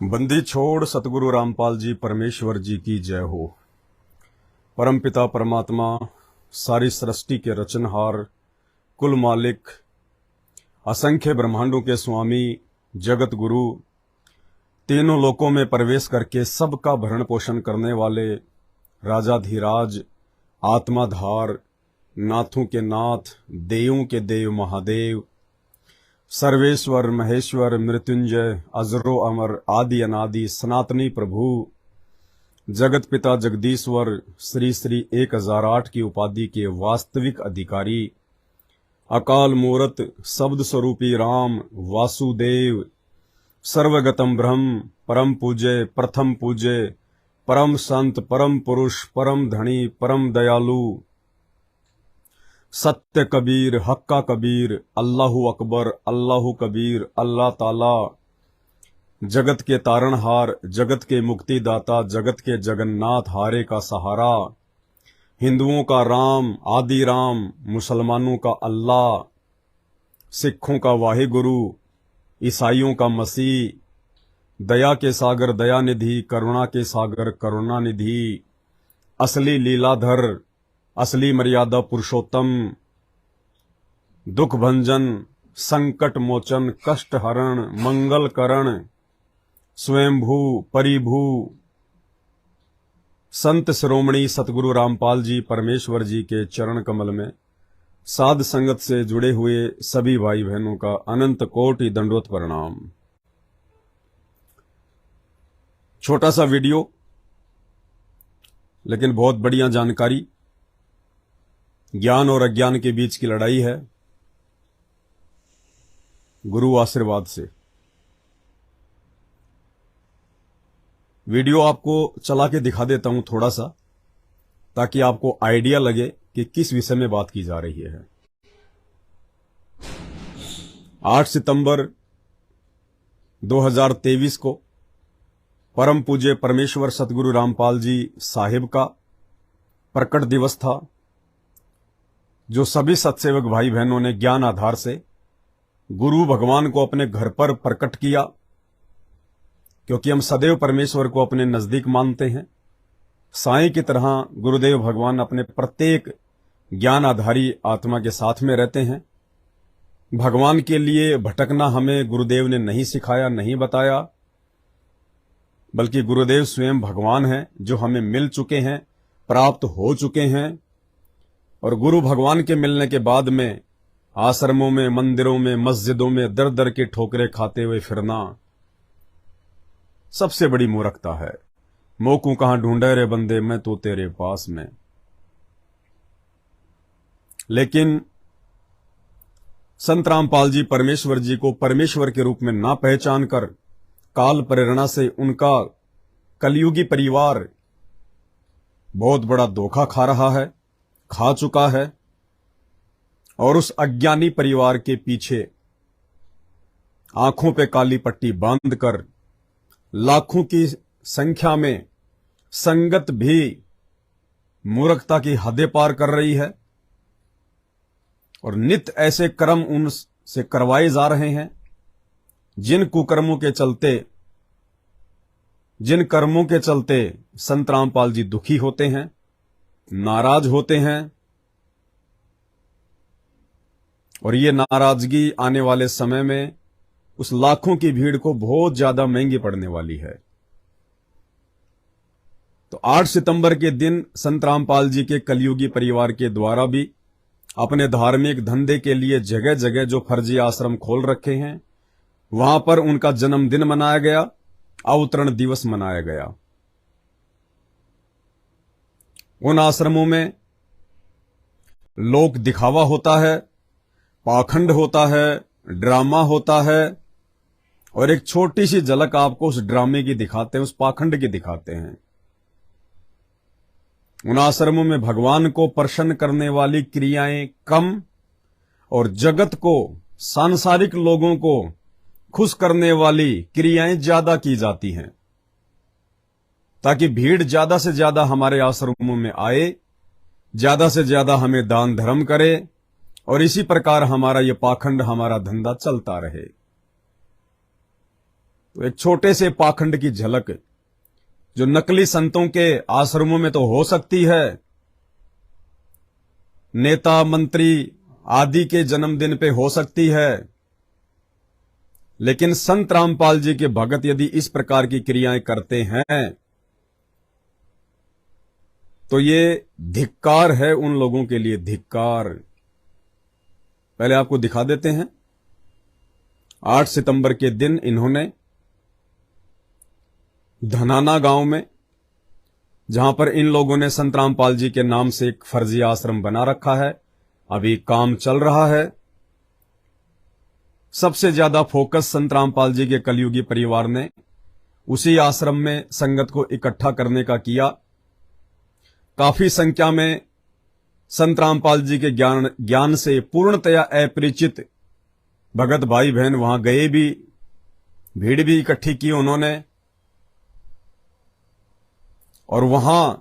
बंदी छोड़ सतगुरु रामपाल जी परमेश्वर जी की जय हो। परमपिता परमात्मा, सारी सृष्टि के रचनहार, कुल मालिक, असंख्य ब्रह्मांडों के स्वामी, जगत गुरु, तीनों लोकों में प्रवेश करके सबका भरण पोषण करने वाले राजाधिराज, आत्माधार, नाथों के नाथ, देवों के देव महादेव, सर्वेश्वर महेश्वर मृत्युंजय अजरो अमर आदि अनादि सनातनी प्रभु, जगत पिता जगदीश्वर, श्री श्री 1008 की उपाधि के वास्तविक अधिकारी, अकाल मूरत शब्द स्वरूपी राम वासुदेव, सर्वगतम ब्रह्म, परम पूज्य, प्रथम पूज्य, परम संत, परम पुरुष, परम धनी, परम दयालु, सत्य कबीर, हक्का कबीर, अल्लाहु अकबर, अल्लाहु कबीर, अल्लाह ताला, जगत के तारणहार, जगत के मुक्तिदाता, जगत के जगन्नाथ, हारे का सहारा, हिंदुओं का राम, आदि राम, मुसलमानों का अल्लाह, सिखों का वाहिगुरु, ईसाइयों का मसीह, दया के सागर दयानिधि, करुणा के सागर करुणानिधि, असली लीलाधर, असली मर्यादा पुरुषोत्तम, दुख भंजन, संकट मोचन, कष्ट हरण, मंगल करण, स्वयंभू परिभू, संत शिरोमणि सतगुरु रामपाल जी परमेश्वर जी के चरण कमल में साध संगत से जुड़े हुए सभी भाई बहनों का अनंत कोटि दंडवत प्रणाम। छोटा सा वीडियो, लेकिन बहुत बढ़िया जानकारी। ज्ञान और अज्ञान के बीच की लड़ाई है, गुरु आशीर्वाद से। वीडियो आपको चला के दिखा देता हूं थोड़ा सा, ताकि आपको आइडिया लगे कि किस विषय में बात की जा रही है। 8 सितंबर 2023 को परम पूज्य परमेश्वर सतगुरु रामपाल जी साहिब का प्रकट दिवस था, जो सभी सत्सेवक भाई बहनों ने ज्ञान आधार से गुरु भगवान को अपने घर पर प्रकट किया, क्योंकि हम सदैव परमेश्वर को अपने नजदीक मानते हैं। साईं की तरह गुरुदेव भगवान अपने प्रत्येक ज्ञान आधारी आत्मा के साथ में रहते हैं। भगवान के लिए भटकना हमें गुरुदेव ने नहीं सिखाया, नहीं बताया, बल्कि गुरुदेव स्वयं भगवान हैं, जो हमें मिल चुके हैं, प्राप्त हो चुके हैं। और गुरु भगवान के मिलने के बाद में आश्रमों में, मंदिरों में, मस्जिदों में दर दर के ठोकरे खाते हुए फिरना सबसे बड़ी मूर्खता है। मोकू कहां ढूंढे रे बंदे, मैं तो तेरे पास में। लेकिन संत रामपाल जी परमेश्वर जी को परमेश्वर के रूप में ना पहचान कर काल प्रेरणा से उनका कलयुगी परिवार बहुत बड़ा धोखा खा रहा है, खा चुका है। और उस अज्ञानी परिवार के पीछे आंखों पे काली पट्टी बांधकर लाखों की संख्या में संगत भी मूर्खता की हदें पार कर रही है, और नित्य ऐसे कर्म उनसे करवाए जा रहे हैं जिन कुकर्मों के चलते, जिन कर्मों के चलते संत रामपाल जी दुखी होते हैं, नाराज होते हैं। और ये नाराजगी आने वाले समय में उस लाखों की भीड़ को बहुत ज्यादा महंगी पड़ने वाली है। तो 8 सितंबर के दिन संत रामपाल जी के कलयुगी परिवार के द्वारा भी अपने धार्मिक धंधे के लिए जगह जगह जो फर्जी आश्रम खोल रखे हैं, वहां पर उनका जन्मदिन मनाया गया, अवतरण दिवस मनाया गया। उन आश्रमों में लोक दिखावा होता है, पाखंड होता है, ड्रामा होता है, और एक छोटी सी झलक आपको उस ड्रामे की दिखाते हैं, उस पाखंड की दिखाते हैं। उन आश्रमों में भगवान को प्रसन्न करने वाली क्रियाएं कम और जगत को, सांसारिक लोगों को खुश करने वाली क्रियाएं ज्यादा की जाती हैं, ताकि भीड़ ज्यादा से ज्यादा हमारे आश्रमों में आए, ज्यादा से ज्यादा हमें दान धर्म करे, और इसी प्रकार हमारा ये पाखंड, हमारा धंधा चलता रहे। तो एक छोटे से पाखंड की झलक जो नकली संतों के आश्रमों में तो हो सकती है, नेता मंत्री आदि के जन्मदिन पे हो सकती है, लेकिन संत रामपाल जी के भगत यदि इस प्रकार की क्रियाएं करते हैं तो ये धिक्कार है उन लोगों के लिए, धिक्कार। पहले आपको दिखा देते हैं। 8 सितंबर के दिन इन्होंने धनाना गांव में, जहां पर इन लोगों ने संत रामपाल जी के नाम से एक फर्जी आश्रम बना रखा है, अभी काम चल रहा है। सबसे ज्यादा फोकस संत रामपाल जी के कलयुगी परिवार ने उसी आश्रम में संगत को इकट्ठा करने का किया। काफी संख्या में संत रामपाल जी के ज्ञान से पूर्णतया अपरिचित भगत भाई बहन वहां गए भी, भीड़ भी इकट्ठी की उन्होंने, और वहां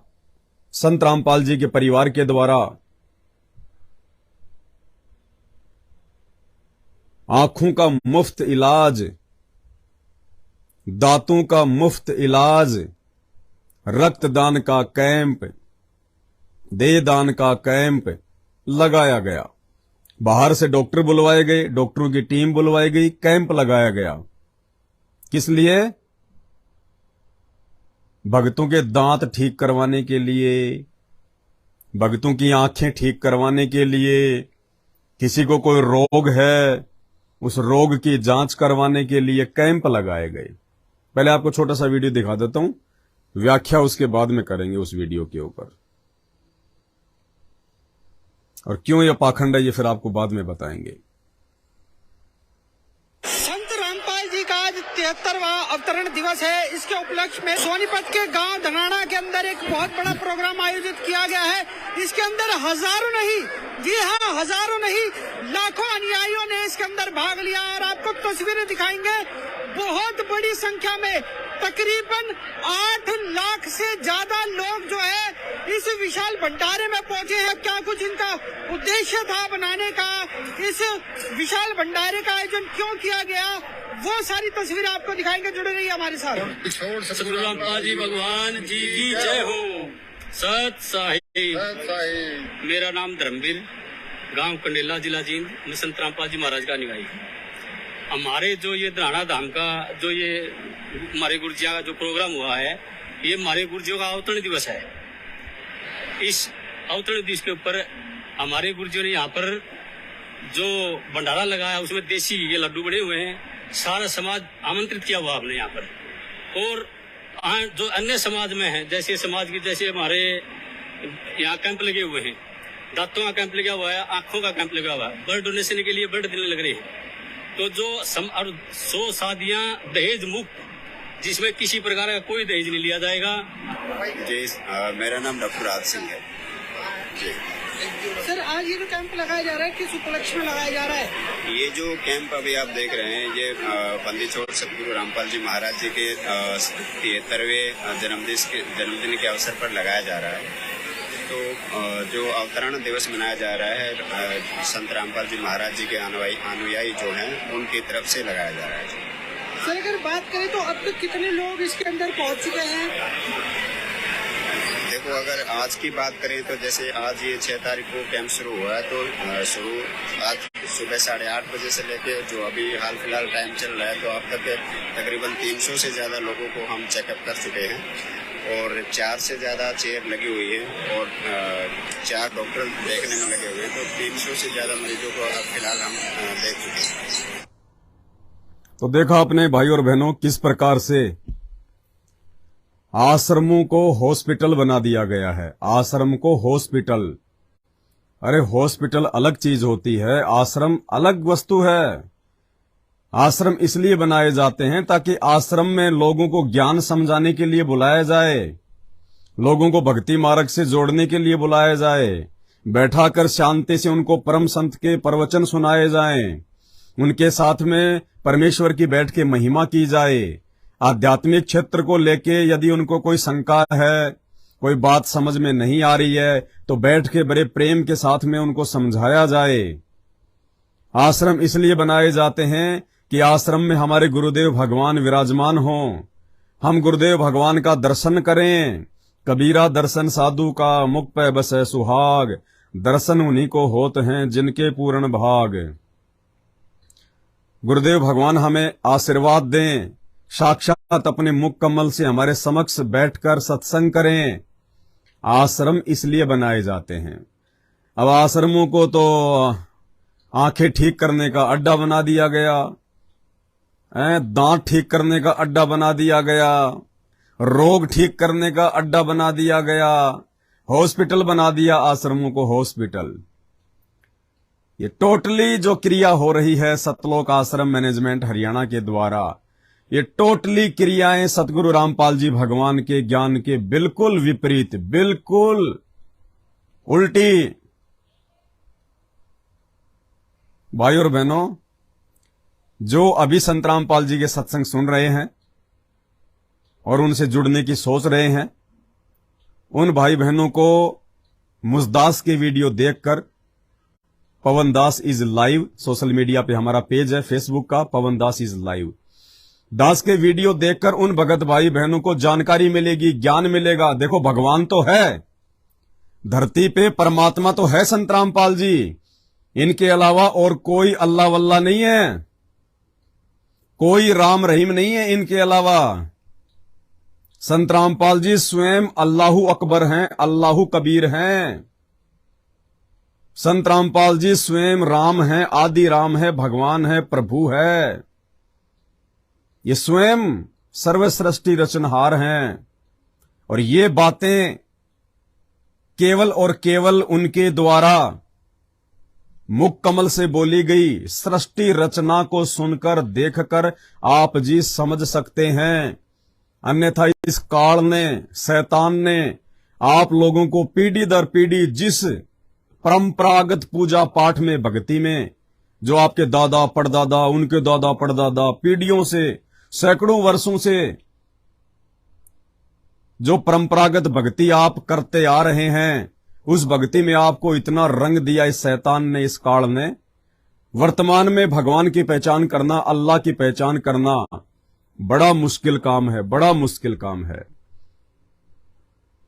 संत रामपाल जी के परिवार के द्वारा आंखों का मुफ्त इलाज, दांतों का मुफ्त इलाज, रक्तदान का कैंप, देहदान का कैंप लगाया गया। बाहर से डॉक्टर बुलवाए गए, डॉक्टरों की टीम बुलवाई गई, कैंप लगाया गया। किस लिए? भक्तों के दांत ठीक करवाने के लिए, भक्तों की आंखें ठीक करवाने के लिए, किसी को कोई रोग है उस रोग की जांच करवाने के लिए कैंप लगाए गए। पहले आपको छोटा सा वीडियो दिखा देता हूं, व्याख्या उसके बाद में करेंगे उस वीडियो के ऊपर, और क्यों यह पाखंड है ये फिर आपको बाद में बताएंगे। संत रामपाल जी का आज 73वां अवतरण दिवस है। इसके उपलक्ष्य में सोनीपत के गांव धनाना के अंदर एक बहुत बड़ा प्रोग्राम आयोजित किया गया है। इसके अंदर हजारों नहीं, जी हाँ हजारों नहीं, लाखों अनुयायियों ने इसके अंदर भाग लिया और आपको तस्वीरें दिखाएंगे। बहुत बड़ी संख्या में तकरीबन 8 लाख से ज्यादा लोग जो है इस विशाल भंडारे में पहुंचे हैं। क्या कुछ इनका उद्देश्य था बनाने का, इस विशाल भंडारे का आयोजन क्यों किया गया, वो सारी तस्वीरें आपको दिखाएंगे। जुड़े रहिए हमारे साथ। सतगुरु रामपाल जी भगवान जी की जय हो। सत साहिब। मेरा नाम धर्मवीर, गांव कंडेला, जिला जींद, मैं संत रामपाल जी महाराज का अनुयायी। हमारे जो ये धनाना धाम का जो ये हमारे गुरुजिया का जो प्रोग्राम हुआ है, ये हमारे गुरुजियों का अवतरण दिवस है। इस अवतरण दिवस के ऊपर हमारे गुरुजियों ने यहाँ पर जो भंडारा लगाया उसमें देसी ये लड्डू बने हुए हैं। सारा समाज आमंत्रित किया हुआ आपने यहाँ पर, और जो अन्य समाज में है, जैसे समाज की, जैसे हमारे यहाँ कैंप लगे हुए हैं, दांतों का कैंप लगा हुआ है, आंखों का कैंप लगा हुआ है, ब्लड डोनेशन के लिए ब्लड देने लग रहे हैं। तो जो 100 शादियां दहेज मुक्त, जिसमें किसी प्रकार का कोई दहेज नहीं लिया जाएगा। जी, मेरा नाम डॉक्टर राज सिंह है। जी सर, आज ये जो कैंप लगाया जा रहा है किस उपलक्ष्य में लगाया जा रहा है? ये जो कैंप अभी आप देख रहे हैं, ये बंदी छोड़ सतगुरु रामपाल जी महाराज जी के 73वें जन्मदिन के अवसर पर लगाया जा रहा है। तो जो अवतरण दिवस मनाया जा रहा है, संत रामपाल जी महाराज जी के अनुयायी जो हैं उनकी तरफ से लगाया जा रहा है। सर, अगर बात करें तो अब तक कितने लोग इसके अंदर पहुंच चुके हैं? देखो, अगर आज की बात करें तो जैसे आज ये 6 तारीख को कैंप शुरू हुआ है, तो आज सुबह 8:30 बजे से लेके जो अभी हाल फिलहाल टाइम चल रहा है, तो अब तक तकरीबन 300 से ज्यादा लोगों को हम चेकअप कर चुके हैं, और 4 से ज्यादा चेयर लगी हुई है, और 4 डॉक्टर देखने में लगे हुए हैं। तो 300 से ज्यादा मरीजों को अब फिलहाल हम देख चुके हैं। तो देखा आपने भाई और बहनों किस प्रकार से आश्रमों को हॉस्पिटल बना दिया गया है। आश्रम को हॉस्पिटल, अरे हॉस्पिटल अलग चीज होती है, आश्रम अलग वस्तु है। आश्रम इसलिए बनाए जाते हैं ताकि आश्रम में लोगों को ज्ञान समझाने के लिए बुलाया जाए, लोगों को भक्ति मार्ग से जोड़ने के लिए बुलाया जाए, बैठाकर शांति से उनको परम संत के प्रवचन सुनाए जाएं, उनके साथ में परमेश्वर की बैठ के महिमा की जाए। आध्यात्मिक क्षेत्र को लेके यदि उनको कोई शंका है, कोई बात समझ में नहीं आ रही है, तो बैठ के बड़े प्रेम के साथ में उनको समझाया जाए। आश्रम इसलिए बनाए जाते हैं कि आश्रम में हमारे गुरुदेव भगवान विराजमान हों, हम गुरुदेव भगवान का दर्शन करें। कबीरा दर्शन साधु का, मुख पे बसे सुहाग, दर्शन उन्हीं को होते हैं जिनके पूर्ण भाग। गुरुदेव भगवान हमें आशीर्वाद दें, साक्षात अपने मुख कमल से हमारे समक्ष बैठकर सत्संग करें। आश्रम इसलिए बनाए जाते हैं। अब आश्रमों को तो आंखें ठीक करने का अड्डा बना दिया गया, दांत ठीक करने का अड्डा बना दिया गया, रोग ठीक करने का अड्डा बना दिया गया, हॉस्पिटल बना दिया आश्रमों को हॉस्पिटल। ये टोटली जो क्रिया हो रही है सतलोक आश्रम मैनेजमेंट हरियाणा के द्वारा, ये टोटली क्रियाएं सतगुरु रामपाल जी भगवान के ज्ञान के बिल्कुल विपरीत, बिल्कुल उल्टी। भाई और बहनों, जो अभी संत रामपाल जी के सत्संग सुन रहे हैं और उनसे जुड़ने की सोच रहे हैं, उन भाई बहनों को मुजदास के वीडियो देखकर, पवन दास इज लाइव सोशल मीडिया पे हमारा पेज है फेसबुक का, पवन दास इज लाइव, दास के वीडियो देखकर उन भगत भाई बहनों को जानकारी मिलेगी, ज्ञान मिलेगा। देखो भगवान तो है, धरती पे परमात्मा तो है संत रामपाल जी, इनके अलावा और कोई अल्लाह वल्लाह नहीं है, कोई राम रहीम नहीं है इनके अलावा। संत रामपाल जी स्वयं अल्लाहु अकबर हैं, अल्लाहु कबीर हैं। संत रामपाल जी स्वयं राम हैं, आदि राम है, भगवान है, प्रभु है। ये स्वयं सर्वसृष्टि रचनहार हैं और ये बातें केवल और केवल उनके द्वारा मुख कमल से बोली गई सृष्टि रचना को सुनकर देखकर आप जी समझ सकते हैं। अन्यथा इस काल ने, शैतान ने आप लोगों को पीढ़ी दर पीढ़ी जिस परंपरागत पूजा पाठ में, भक्ति में, जो आपके दादा परदादा, उनके दादा परदादा पीढ़ियों से, सैकड़ों वर्षों से जो परंपरागत भक्ति आप करते आ रहे हैं, उस भक्ति में आपको इतना रंग दिया इस शैतान ने, इस काल ने। वर्तमान में भगवान की पहचान करना, अल्लाह की पहचान करना बड़ा मुश्किल काम है, बड़ा मुश्किल काम है।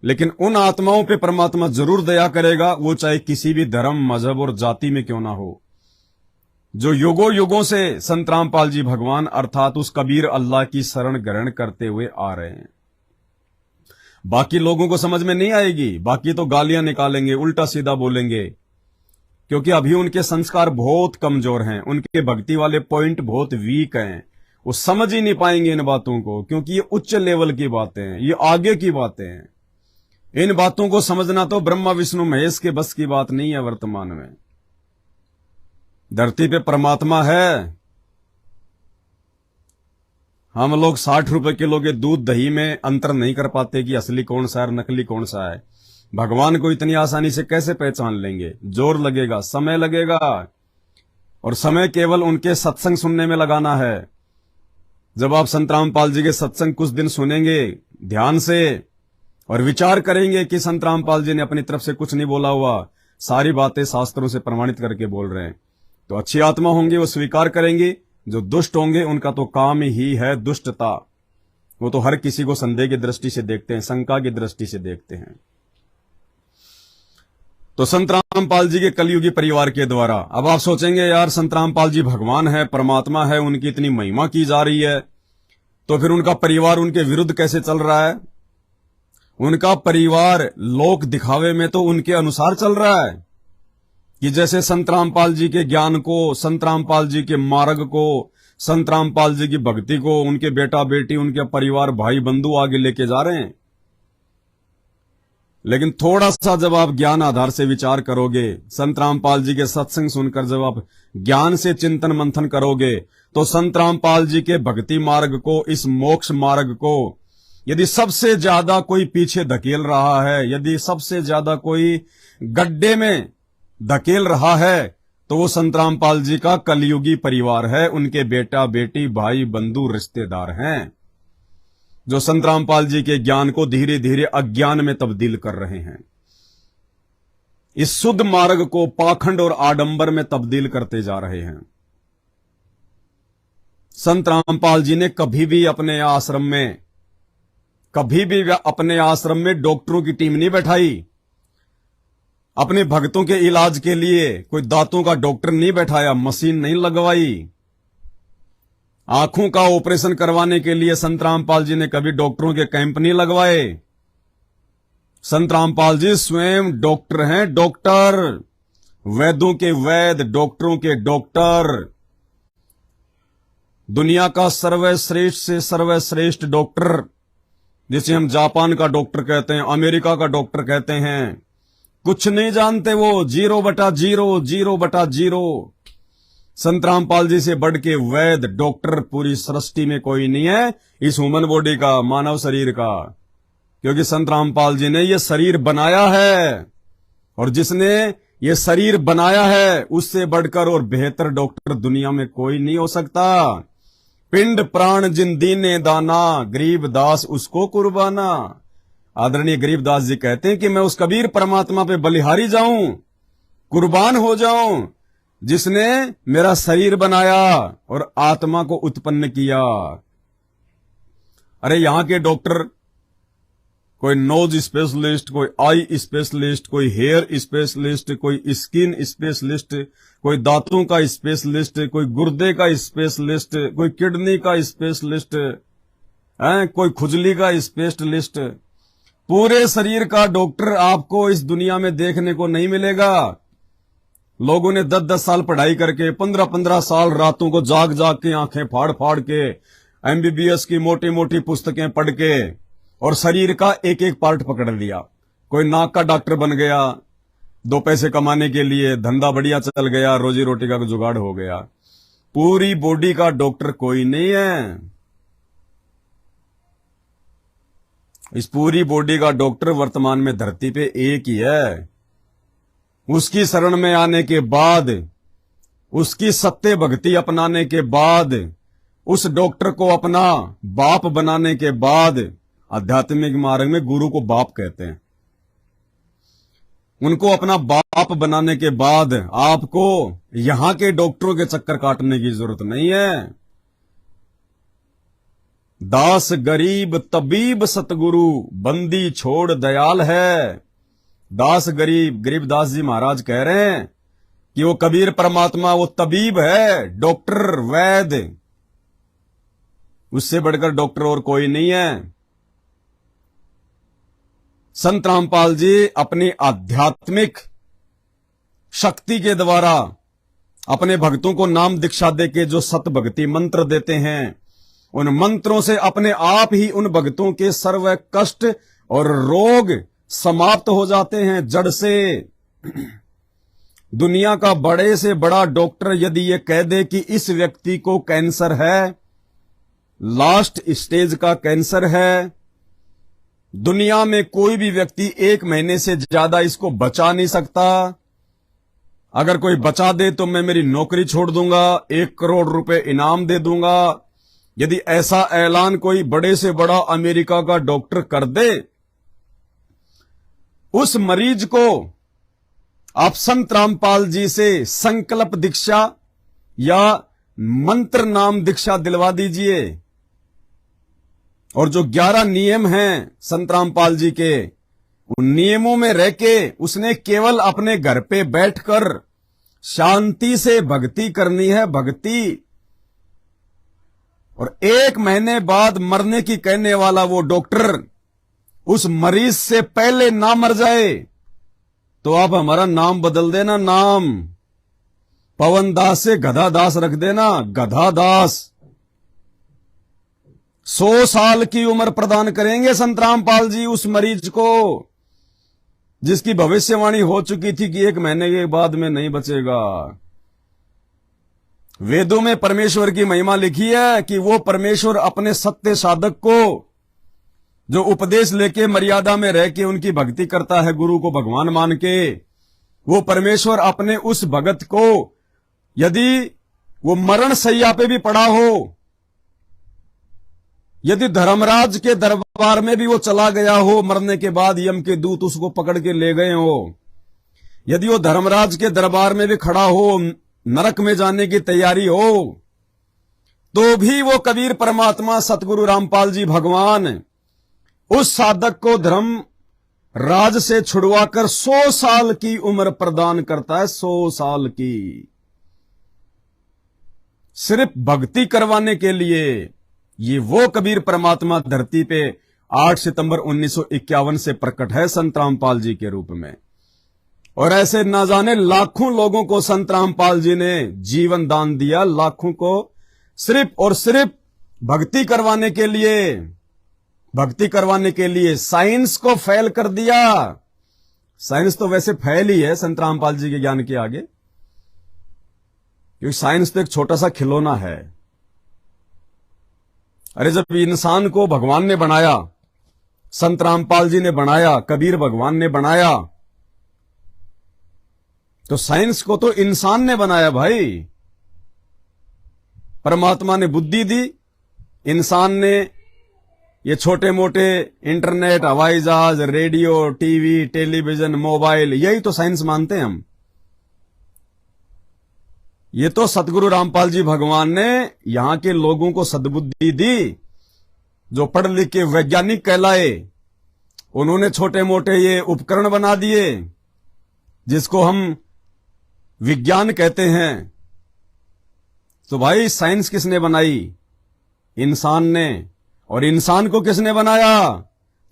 लेकिन उन आत्माओं पे परमात्मा जरूर दया करेगा, वो चाहे किसी भी धर्म, मजहब और जाति में क्यों ना हो, जो युगों युगों से संत रामपाल जी भगवान अर्थात उस कबीर अल्लाह की शरण ग्रहण करते हुए आ रहे हैं। बाकी लोगों को समझ में नहीं आएगी, बाकी तो गालियां निकालेंगे, उल्टा सीधा बोलेंगे, क्योंकि अभी उनके संस्कार बहुत कमजोर हैं, उनके भक्ति वाले पॉइंट बहुत वीक हैं, वो समझ ही नहीं पाएंगे इन बातों को, क्योंकि ये उच्च लेवल की बातें हैं, ये आगे की बातें हैं। इन बातों को समझना तो ब्रह्मा विष्णु महेश के बस की बात नहीं है। वर्तमान में धरती पे परमात्मा है, हम लोग 60 रुपए किलो के दूध दही में अंतर नहीं कर पाते कि असली कौन सा है, नकली कौन सा है। भगवान को इतनी आसानी से कैसे पहचान लेंगे? जोर लगेगा, समय लगेगा, और समय केवल उनके सत्संग सुनने में लगाना है। जब आप संत रामपाल जी के सत्संग कुछ दिन सुनेंगे ध्यान से और विचार करेंगे कि संत रामपाल जी ने अपनी तरफ से कुछ नहीं बोला हुआ, सारी बातें शास्त्रों से प्रमाणित करके बोल रहे हैं, तो अच्छी आत्मा होंगे, वो स्वीकार करेंगे। जो दुष्ट होंगे उनका तो काम ही है दुष्टता, वो तो हर किसी को संदेह की दृष्टि से देखते हैं, शंका की दृष्टि से देखते हैं। तो संत रामपाल जी के कलयुगी परिवार के द्वारा अब आप सोचेंगे यार संत रामपाल जी भगवान है, परमात्मा है, उनकी इतनी महिमा की जा रही है, तो फिर उनका परिवार उनके विरुद्ध कैसे चल रहा है? उनका परिवार लोक दिखावे में तो उनके अनुसार चल रहा है कि जैसे संत रामपाल जी के ज्ञान को, संत रामपाल जी के मार्ग को, संत रामपाल जी की भक्ति को उनके बेटा बेटी, उनके परिवार भाई बंधु आगे लेके जा रहे हैं। लेकिन थोड़ा सा जब आप ज्ञान आधार से विचार करोगे, संत रामपाल जी के सत्संग सुनकर जब आप ज्ञान से चिंतन मंथन करोगे, तो संत रामपाल जी के भक्ति मार्ग को, इस मोक्ष मार्ग को यदि सबसे ज्यादा कोई पीछे धकेल रहा है, यदि सबसे ज्यादा कोई गड्ढे में धकेल रहा है, तो वो संत रामपाल जी का कलयुगी परिवार है, उनके बेटा बेटी भाई बंधु रिश्तेदार हैं, जो संत रामपाल जी के ज्ञान को धीरे धीरे अज्ञान में तब्दील कर रहे हैं, इस शुद्ध मार्ग को पाखंड और आडंबर में तब्दील करते जा रहे हैं। संत रामपाल जी ने कभी भी अपने आश्रम में डॉक्टरों की टीम नहीं बैठाई। अपने भक्तों के इलाज के लिए कोई दांतों का डॉक्टर नहीं बैठाया, मशीन नहीं लगवाई। आंखों का ऑपरेशन करवाने के लिए संत रामपाल जी ने कभी डॉक्टरों के कैंप नहीं लगवाए। संत रामपाल जी स्वयं डॉक्टर हैं, डॉक्टर, वैद्यों के वैद्य, डॉक्टरों के डॉक्टर, दुनिया का सर्वश्रेष्ठ से सर्वश्रेष्ठ डॉक्टर, जिसे हम जापान का डॉक्टर कहते हैं, अमेरिका का डॉक्टर कहते हैं। कुछ नहीं जानते वो, 0/0, 0/0। संत रामपाल जी से बढ़ के वैद्य डॉक्टर पूरी सृष्टि में कोई नहीं है, इस ह्यूमन बॉडी का, मानव शरीर का, क्योंकि संत रामपाल जी ने ये शरीर बनाया है, और जिसने ये शरीर बनाया है उससे बढ़कर और बेहतर डॉक्टर दुनिया में कोई नहीं हो सकता। पिंड प्राण जिन दीने दाना, गरीबदास उसको कुर्बाना। आदरणीय गरीबदास जी कहते हैं कि मैं उस कबीर परमात्मा पे बलिहारी जाऊं, कुर्बान हो जाऊं, जिसने मेरा शरीर बनाया और आत्मा को उत्पन्न किया। अरे यहां के डॉक्टर, कोई नोज स्पेशलिस्ट, कोई आई स्पेशलिस्ट, कोई हेयर स्पेशलिस्ट, कोई स्किन स्पेशलिस्ट, कोई दांतों का स्पेशलिस्ट, कोई गुर्दे का स्पेशलिस्ट, कोई किडनी का स्पेशलिस्ट, कोई खुजली का स्पेशलिस्ट, पूरे शरीर का डॉक्टर आपको इस दुनिया में देखने को नहीं मिलेगा। लोगों ने 10-10 साल पढ़ाई करके, 15-15 साल रातों को जाग जाग के, आंखें फाड़ फाड़ के, एमबीबीएस की मोटी मोटी पुस्तकें पढ़ के, और शरीर का एक एक पार्ट पकड़ लिया। कोई नाक का डॉक्टर बन गया, 2 पैसे कमाने के लिए, धंधा बढ़िया चल गया, रोजी रोटी का जुगाड़ हो गया। पूरी बॉडी का डॉक्टर कोई नहीं है। इस पूरी बॉडी का डॉक्टर वर्तमान में धरती पे एक ही है। उसकी शरण में आने के बाद, उसकी सत्य भक्ति अपनाने के बाद, उस डॉक्टर को अपना बाप बनाने के बाद, आध्यात्मिक मार्ग में गुरु को बाप कहते हैं, उनको अपना बाप बनाने के बाद आपको यहां के डॉक्टरों के चक्कर काटने की जरूरत नहीं है। दास गरीब तबीब सतगुरु, बंदी छोड़ दयाल है। दास गरीब, गरीबदास जी महाराज कह रहे हैं कि वो कबीर परमात्मा, वो तबीब है, डॉक्टर, वैद्य, उससे बढ़कर डॉक्टर और कोई नहीं है। संत रामपाल जी अपनी आध्यात्मिक शक्ति के द्वारा अपने भक्तों को नाम दीक्षा देके जो सत भक्ति मंत्र देते हैं, उन मंत्रों से अपने आप ही उन भक्तों के सर्व कष्ट और रोग समाप्त हो जाते हैं जड़ से। दुनिया का बड़े से बड़ा डॉक्टर यदि ये कह दे कि इस व्यक्ति को कैंसर है, लास्ट स्टेज का कैंसर है, दुनिया में कोई भी व्यक्ति 1 महीने से ज्यादा इसको बचा नहीं सकता। अगर कोई बचा दे तो मैं मेरी नौकरी छोड़ दूंगा, 1 करोड़ रुपए इनाम दे दूंगा। यदि ऐसा ऐलान कोई बड़े से बड़ा अमेरिका का डॉक्टर कर दे, उस मरीज को आप संत रामपाल जी से संकल्प दीक्षा या मंत्र नाम दीक्षा दिलवा दीजिए, और जो 11 नियम हैं संत रामपाल जी के, उन नियमों में रह के उसने केवल अपने घर पे बैठकर शांति से भक्ति करनी है, भक्ति। और 1 महीने बाद मरने की कहने वाला वो डॉक्टर उस मरीज से पहले ना मर जाए तो आप हमारा नाम बदल देना, नाम पवन दास से गधा दास रख देना, गधा दास। 100 साल की उम्र प्रदान करेंगे संत रामपाल जी उस मरीज को जिसकी भविष्यवाणी हो चुकी थी कि 1 महीने के बाद में नहीं बचेगा। वेदों में परमेश्वर की महिमा लिखी है कि वो परमेश्वर अपने सत्य साधक को जो उपदेश लेके मर्यादा में रह के उनकी भक्ति करता है, गुरु को भगवान मान के, वो परमेश्वर अपने उस भगत को यदि वो मरण सैया पे भी पड़ा हो, यदि धर्मराज के दरबार में भी वो चला गया हो, मरने के बाद यम के दूत उसको पकड़ के ले गए हो, यदि वो धर्मराज के दरबार में भी खड़ा हो, नरक में जाने की तैयारी हो, तो भी वो कबीर परमात्मा सतगुरु रामपाल जी भगवान उस साधक को धर्म राज से छुड़वाकर 100 साल की उम्र प्रदान करता है। 100 साल की, सिर्फ भक्ति करवाने के लिए। ये वो कबीर परमात्मा धरती पे 8 सितंबर 1951 से प्रकट है संत रामपाल जी के रूप में। और ऐसे ना जाने लाखों लोगों को संत रामपाल जी ने जीवन दान दिया, लाखों को सिर्फ और सिर्फ भक्ति करवाने के लिए, भक्ति करवाने के लिए। साइंस को फेल कर दिया। साइंस तो वैसे फेल ही है संत रामपाल जी के ज्ञान के आगे, क्योंकि साइंस तो एक छोटा सा खिलौना है। अरे जब इंसान को भगवान ने बनाया, संत रामपाल जी ने बनाया, कबीर भगवान ने बनाया, तो साइंस को तो इंसान ने बनाया भाई। परमात्मा ने बुद्धि दी, इंसान ने ये छोटे मोटे इंटरनेट, हवाई जहाज, रेडियो, टीवी, टेलीविजन, मोबाइल, यही तो साइंस मानते हैं हम। ये तो सतगुरु रामपाल जी भगवान ने यहां के लोगों को सद्बुद्धि दी, जो पढ़ लिख के वैज्ञानिक कहलाए। उन्होंने छोटे मोटे ये उपकरण बना दिए जिसको हम विज्ञान कहते हैं। तो भाई साइंस किसने बनाई? इंसान ने। और इंसान को किसने बनाया?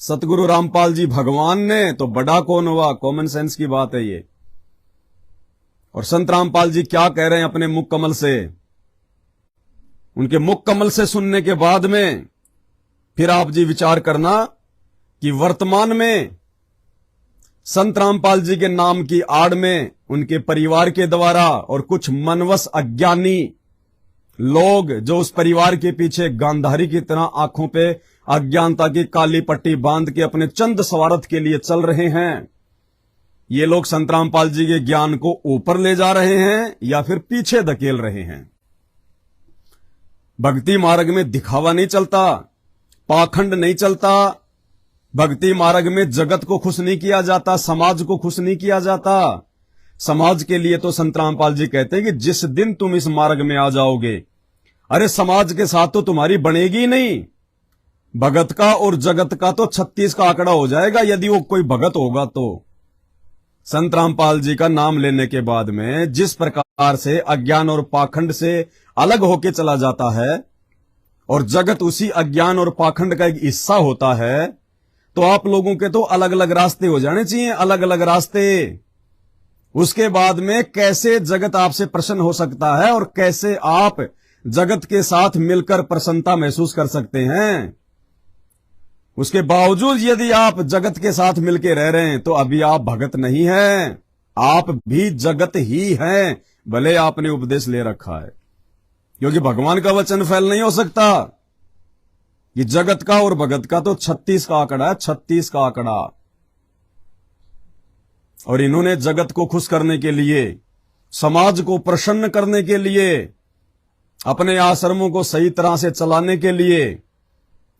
सतगुरु रामपाल जी भगवान ने। तो बड़ा कौन हुआ? कॉमन सेंस की बात है ये। और संत रामपाल जी क्या कह रहे हैं अपने मुख कमल से? उनके मुख कमल से सुनने के बाद में फिर आप जी विचार करना कि वर्तमान में संत रामपाल जी के नाम की आड़ में उनके परिवार के द्वारा और कुछ मनवश अज्ञानी लोग जो उस परिवार के पीछे गांधारी की तरह आंखों पे अज्ञानता की काली पट्टी बांध के अपने चंद स्वार्थ के लिए चल रहे हैं, ये लोग संत रामपाल जी के ज्ञान को ऊपर ले जा रहे हैं या फिर पीछे धकेल रहे हैं। भक्ति मार्ग में दिखावा नहीं चलता, पाखंड नहीं चलता। भक्ति मार्ग में जगत को खुश नहीं किया जाता, समाज को खुश नहीं किया जाता। समाज के लिए तो संत रामपाल जी कहते हैं कि जिस दिन तुम इस मार्ग में आ जाओगे, अरे समाज के साथ तो तुम्हारी बनेगी नहीं। भगत का और जगत का तो 36 का आंकड़ा हो जाएगा यदि वो कोई भगत होगा तो। संत रामपाल जी का नाम लेने के बाद में जिस प्रकार से अज्ञान और पाखंड से अलग होके चला जाता है और जगत उसी अज्ञान और पाखंड का एक हिस्सा होता है, तो आप लोगों के तो अलग अलग रास्ते हो जाने चाहिए, अलग अलग रास्ते। उसके बाद में कैसे जगत आपसे प्रसन्न हो सकता है और कैसे आप जगत के साथ मिलकर प्रसन्नता महसूस कर सकते हैं। उसके बावजूद यदि आप जगत के साथ मिलकर रह रहे हैं तो अभी आप भगत नहीं हैं, आप भी जगत ही हैं, भले आपने उपदेश ले रखा है। क्योंकि भगवान का वचन फैल नहीं हो सकता। ये जगत का और भगत का तो 36 का आंकड़ा है, 36 का आंकड़ा। और इन्होंने जगत को खुश करने के लिए, समाज को प्रसन्न करने के लिए, अपने आश्रमों को सही तरह से चलाने के लिए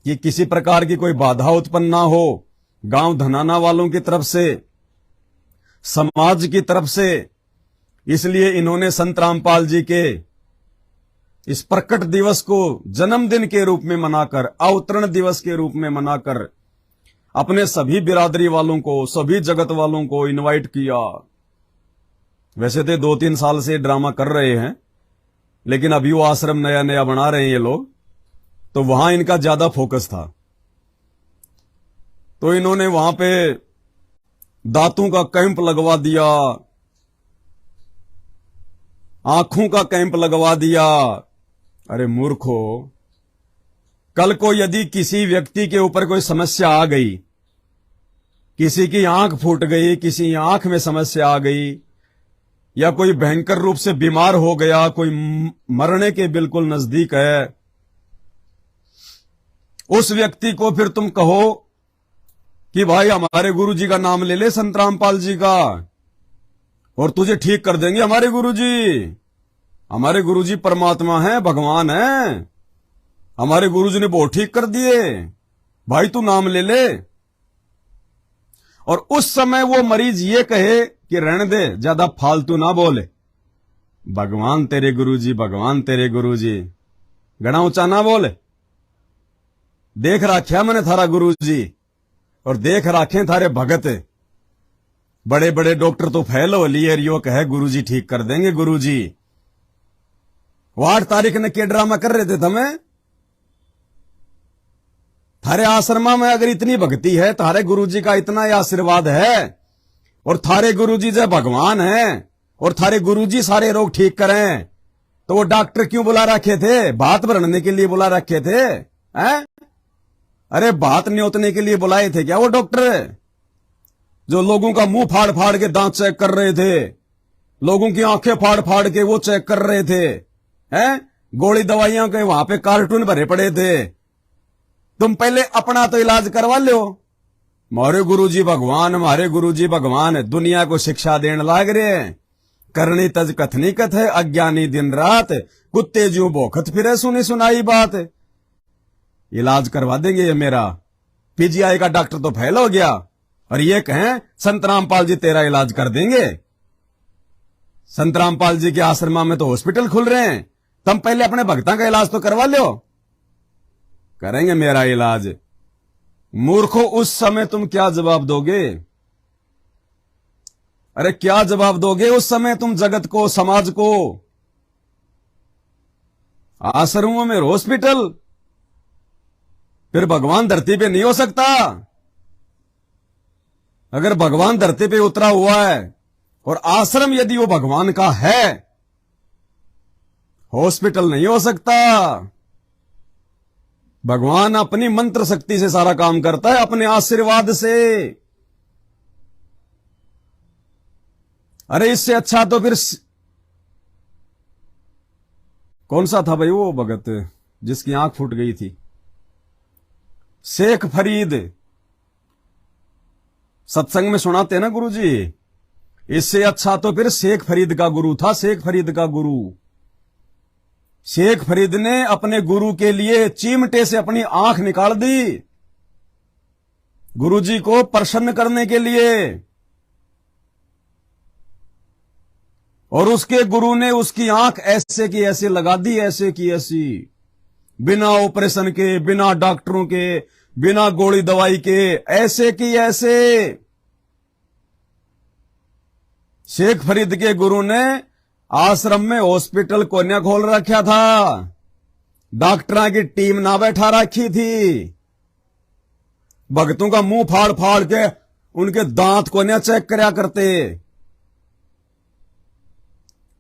कि किसी प्रकार की कोई बाधा उत्पन्न ना हो, गांव धनाना वालों की तरफ से, समाज की तरफ से, इसलिए इन्होंने संत रामपाल जी के इस प्रकट दिवस को जन्मदिन के रूप में मनाकर, अवतरण दिवस के रूप में मनाकर अपने सभी बिरादरी वालों को, सभी जगत वालों को इनवाइट किया। वैसे तो 2-3 साल से ड्रामा कर रहे हैं, लेकिन अभी वो आश्रम नया नया बना रहे हैं ये लोग, तो वहां इनका ज्यादा फोकस था। तो इन्होंने वहां पे दांतों का कैंप लगवा दिया, आंखों का कैंप लगवा दिया। अरे मूर्खो, कल को यदि किसी व्यक्ति के ऊपर कोई समस्या आ गई, किसी की आंख फूट गई, किसी आंख में समस्या आ गई, या कोई भयंकर रूप से बीमार हो गया, कोई मरने के बिल्कुल नजदीक है, उस व्यक्ति को फिर तुम कहो कि भाई हमारे गुरुजी का नाम ले ले, संत रामपाल जी का, और तुझे ठीक कर देंगे हमारे गुरुजी। हमारे गुरुजी परमात्मा हैं, भगवान हैं, हमारे गुरुजी ने बहुत ठीक कर दिए, भाई तू नाम ले ले। और उस समय वो मरीज ये कहे कि रहने दे, ज्यादा फालतू ना बोले, भगवान तेरे गुरुजी, भगवान तेरे गुरुजी। घना ऊंचा ना बोल। देख राख्या मैंने थारा गुरुजी और देख राखे थारे भगत। बड़े बड़े डॉक्टर तो फैल हो लिए रियो कहे गुरुजी ठीक कर देंगे गुरुजी। 8 तारीख ने के ड्रामा कर रहे थे तुम्हें। थारे आश्रमा में अगर इतनी भक्ति है, थारे गुरुजी का इतना ही आशीर्वाद है और थारे गुरुजी जब भगवान हैं और थारे गुरुजी सारे रोग ठीक करें, तो वो डॉक्टर क्यों बुला रखे थे? भात भरने के लिए बुला रखे थे हैं? अरे भात न्योतने के लिए बुलाए थे क्या वो डॉक्टर? जो लोगों का मुंह फाड़ फाड़ के दांत चेक कर रहे थे, लोगों की आंखें फाड़ फाड़ के वो चेक कर रहे थे हैं? गोली दवाइयां के वहां पे कार्टून भरे पड़े थे। तुम पहले अपना तो इलाज करवा लो। मारे गुरुजी भगवान, मारे गुरुजी भगवान दुनिया को शिक्षा देने लाग रहे हैं। करनी तज कथनी कथ है, अज्ञानी दिन रात, कुत्ते ज्यों भौंकत फिरे सुनी सुनाई बात। इलाज करवा देंगे ये मेरा। पीजीआई का डॉक्टर तो फेल हो गया और ये कहें संत रामपाल जी तेरा इलाज कर देंगे। संत रामपाल जी के आश्रमा में तो हॉस्पिटल खुल रहे हैं, तुम पहले अपने भक्तों का इलाज तो करवा लो। करेंगे मेरा इलाज। मूर्खों, उस समय तुम क्या जवाब दोगे? अरे क्या जवाब दोगे उस समय तुम जगत को, समाज को? आश्रमों में हॉस्पिटल, फिर भगवान धरती पे नहीं हो सकता। अगर भगवान धरती पे उतरा हुआ है और आश्रम यदि वो भगवान का है, हॉस्पिटल नहीं हो सकता। भगवान अपनी मंत्र शक्ति से सारा काम करता है, अपने आशीर्वाद से। अरे इससे अच्छा तो फिर कौन सा था भाई वो भगत जिसकी आंख फूट गई थी? शेख फरीद। सत्संग में सुनाते हैं ना गुरुजी। इससे अच्छा तो फिर शेख फरीद का गुरु था। शेख फरीद का गुरु, शेख फरीद ने अपने गुरु के लिए चिमटे से अपनी आंख निकाल दी, गुरुजी को प्रसन्न करने के लिए। और उसके गुरु ने उसकी आंख ऐसे की ऐसे लगा दी, ऐसे की ऐसी, बिना ऑपरेशन के, बिना डॉक्टरों के, बिना गोली दवाई के, ऐसे की ऐसे। शेख फरीद के गुरु ने आश्रम में हॉस्पिटल कोन्या खोल रखा था, डॉक्टरों की टीम ना बैठा रखी थी, भक्तों का मुंह फाड़ फाड़ के उनके दांत कोन्या चेक करया करते।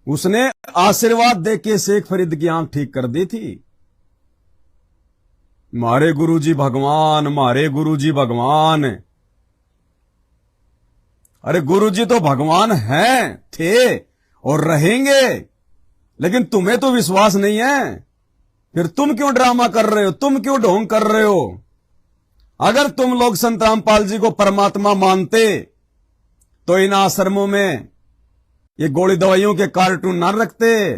उसने आशीर्वाद देके शेख फरीद की आंख ठीक कर दी थी। मारे गुरुजी भगवान, मारे गुरुजी भगवान। अरे गुरुजी तो भगवान हैं, थे और रहेंगे, लेकिन तुम्हें तो विश्वास नहीं है। फिर तुम क्यों ड्रामा कर रहे हो? तुम क्यों ढोंग कर रहे हो? अगर तुम लोग संत रामपाल जी को परमात्मा मानते तो इन आश्रमों में ये गोली दवाइयों के कार्टून ना रखते,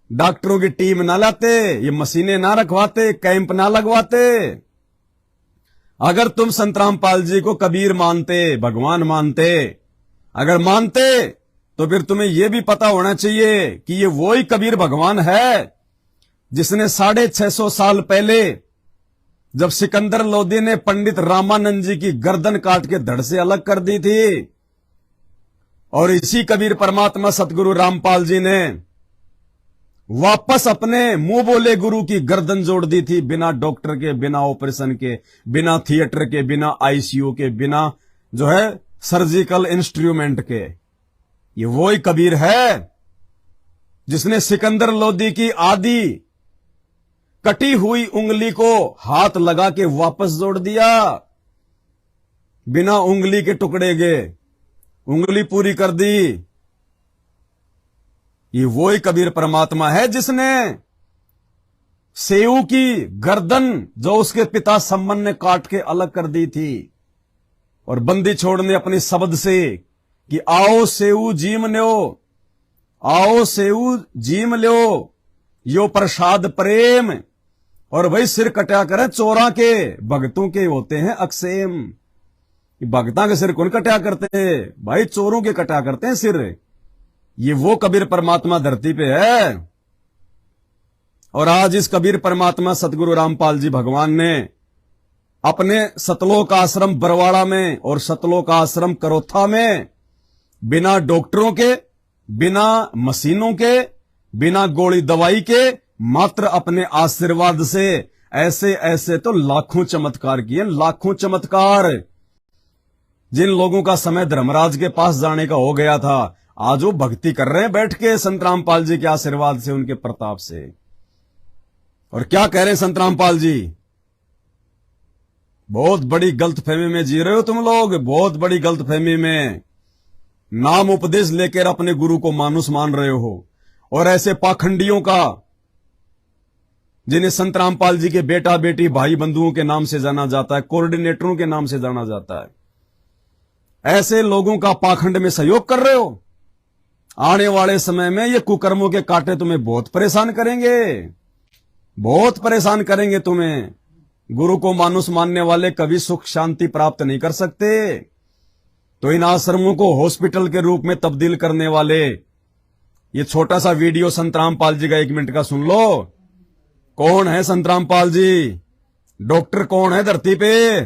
डॉक्टरों की टीम ना लाते, ये मशीनें ना रखवाते, कैंप ना लगवाते। अगर तुम संत रामपाल जी को कबीर मानते, भगवान मानते, अगर मानते तो फिर तुम्हें यह भी पता होना चाहिए कि ये वही कबीर भगवान है जिसने 650 साल पहले जब सिकंदर लोदी ने पंडित रामानंद जी की गर्दन काट के धड़ से अलग कर दी थी, और इसी कबीर परमात्मा सतगुरु रामपाल जी ने वापस अपने मुंह बोले गुरु की गर्दन जोड़ दी थी, बिना डॉक्टर के, बिना ऑपरेशन के, बिना थिएटर के, बिना आईसीयू के, बिना जो है सर्जिकल इंस्ट्रूमेंट के। ये वही कबीर है जिसने सिकंदर लोदी की आधी कटी हुई उंगली को हाथ लगा के वापस जोड़ दिया, बिना उंगली के टुकड़े के उंगली पूरी कर दी। ये वही कबीर परमात्मा है जिसने सेऊ की गर्दन जो उसके पिता सम्मन ने काट के अलग कर दी थी, और बंदी छोड़ने अपने शब्द से कि आओ सेऊ जीम लो, आओ सेऊ जीम लो, यो प्रसाद प्रेम। और भाई सिर कटा करे चोरा के, भगतों के होते हैं अक्षेम। भगता के सिर कौन कटा करते हैं भाई? चोरों के कटा करते हैं सिर। ये वो कबीर परमात्मा धरती पे है। और आज इस कबीर परमात्मा सतगुरु रामपाल जी भगवान ने अपने सतलोक आश्रम बरवाड़ा में और सतलोक आश्रम करोथा में बिना डॉक्टरों के, बिना मशीनों के, बिना गोली दवाई के, मात्र अपने आशीर्वाद से ऐसे ऐसे तो लाखों चमत्कार किए, लाखों चमत्कार। जिन लोगों का समय धर्मराज के पास जाने का हो गया था, आज वो भक्ति कर रहे हैं बैठ के संत रामपाल जी के आशीर्वाद से, उनके प्रताप से। और क्या कह रहे हैं संत रामपाल जी? बहुत बड़ी गलतफहमी में जी रहे हो तुम लोग, बहुत बड़ी गलतफहमी में। नाम उपदेश लेकर अपने गुरु को मानुस मान रहे हो, और ऐसे पाखंडियों का, जिन्हें संत रामपाल जी के बेटा बेटी भाई बंधुओं के नाम से जाना जाता है, कोऑर्डिनेटरों के नाम से जाना जाता है, ऐसे लोगों का पाखंड में सहयोग कर रहे हो। आने वाले समय में ये कुकर्मों के कांटे तुम्हें बहुत परेशान करेंगे, बहुत परेशान करेंगे तुम्हें। गुरु को मानुस मानने वाले कभी सुख शांति प्राप्त नहीं कर सकते। तो इन आश्रमों को हॉस्पिटल के रूप में तब्दील करने वाले, ये छोटा सा वीडियो संत रामपाल जी का 1 मिनट का सुन लो। कौन है संत रामपाल जी? डॉक्टर कौन है धरती पे?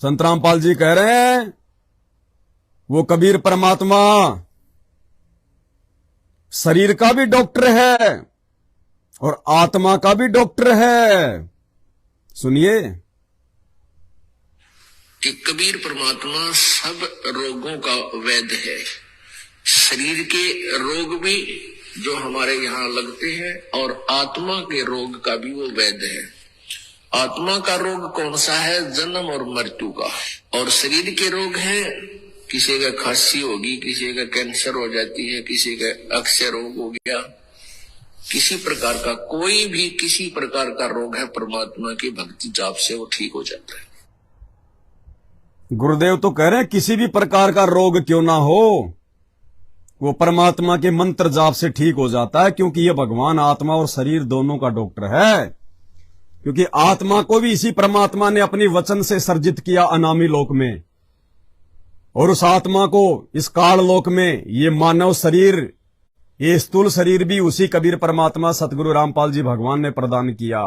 संत रामपाल जी कह रहे हैं वो कबीर परमात्मा शरीर का भी डॉक्टर है और आत्मा का भी डॉक्टर है। सुनिए कि कबीर परमात्मा सब रोगों का वैद्य है। शरीर के रोग भी जो हमारे यहाँ लगते हैं और आत्मा के रोग का भी वो वैद्य है। आत्मा का रोग कौन सा है? जन्म और मृत्यु का। और शरीर के रोग है, किसी का खांसी होगी, किसी का कैंसर हो जाती है, किसी का अक्षय रोग हो गया, किसी प्रकार का कोई भी किसी प्रकार का रोग है, परमात्मा की भक्ति जाप से वो ठीक हो जाता है। गुरुदेव तो कह रहे हैं किसी भी प्रकार का रोग क्यों ना हो, वो परमात्मा के मंत्र जाप से ठीक हो जाता है, क्योंकि ये भगवान आत्मा और शरीर दोनों का डॉक्टर है। क्योंकि आत्मा को भी इसी परमात्मा ने अपनी वचन से सर्जित किया अनामी लोक में, और उस आत्मा को इस काल लोक में ये मानव शरीर, ये स्थूल शरीर भी उसी कबीर परमात्मा सतगुरु रामपाल जी भगवान ने प्रदान किया।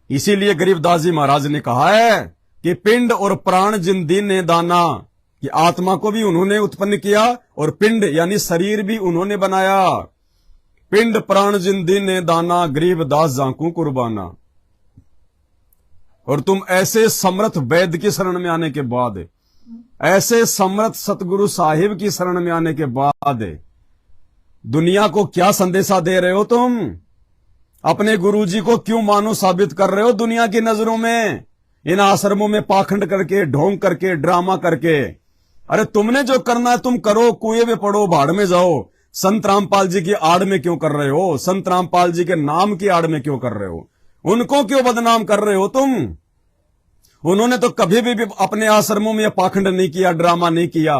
इसीलिए गरीबदास जी महाराज ने कहा है कि पिंड और प्राण जिन दीन ने दाना, कि आत्मा को भी उन्होंने उत्पन्न किया और पिंड यानी शरीर भी उन्होंने बनाया। पिंड प्राण जिन दीन ने दाना, गरीबदास जांकू कुर्बाना। और तुम ऐसे समर्थ वैद्य की शरण में आने के बाद, ऐसे समर्थ सतगुरु साहिब की शरण में आने के बाद दुनिया को क्या संदेशा दे रहे हो तुम? अपने गुरुजी को क्यों मानो साबित कर रहे हो दुनिया की नजरों में? इन आश्रमों में पाखंड करके, ढोंग करके, ड्रामा करके। अरे तुमने जो करना है तुम करो, कुएं में पड़ो, भाड़ में जाओ। संत रामपाल जी की आड़ में क्यों कर रहे हो? संत रामपाल जी के नाम की आड़ में क्यों कर रहे हो? उनको क्यों बदनाम कर रहे हो तुम? उन्होंने तो कभी भी अपने आश्रमों में पाखंड नहीं किया, ड्रामा नहीं किया।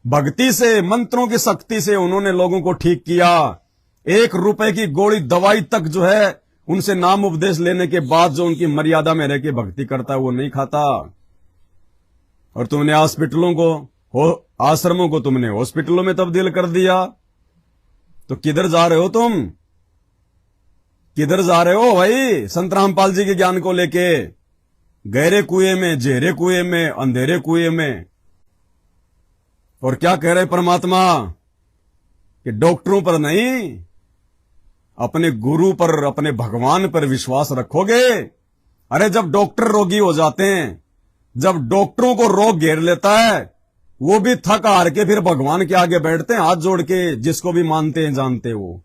भक्ति से, मंत्रों की शक्ति से उन्होंने लोगों को ठीक किया। 1 रुपए की गोली दवाई तक जो है, उनसे नाम उपदेश लेने के बाद जो उनकी मर्यादा में रह के भक्ति करता है वो नहीं खाता। और तुमने हॉस्पिटलों को, आश्रमों को तुमने हॉस्पिटलों में तब्दील कर दिया। तो किधर जा रहे हो तुम? किधर जा रहे हो भाई? संत रामपाल जी के ज्ञान को लेके गहरे कुएं में, जेरे कुएं में, अंधेरे कुएं में। और क्या कह रहे परमात्मा कि डॉक्टरों पर नहीं, अपने गुरु पर, अपने भगवान पर विश्वास रखोगे। अरे जब डॉक्टर रोगी हो जाते हैं, जब डॉक्टरों को रोग घेर लेता है, वो भी थक हार के फिर भगवान के आगे बैठते हैं हाथ जोड़ के, जिसको भी मानते हैं, जानते हो।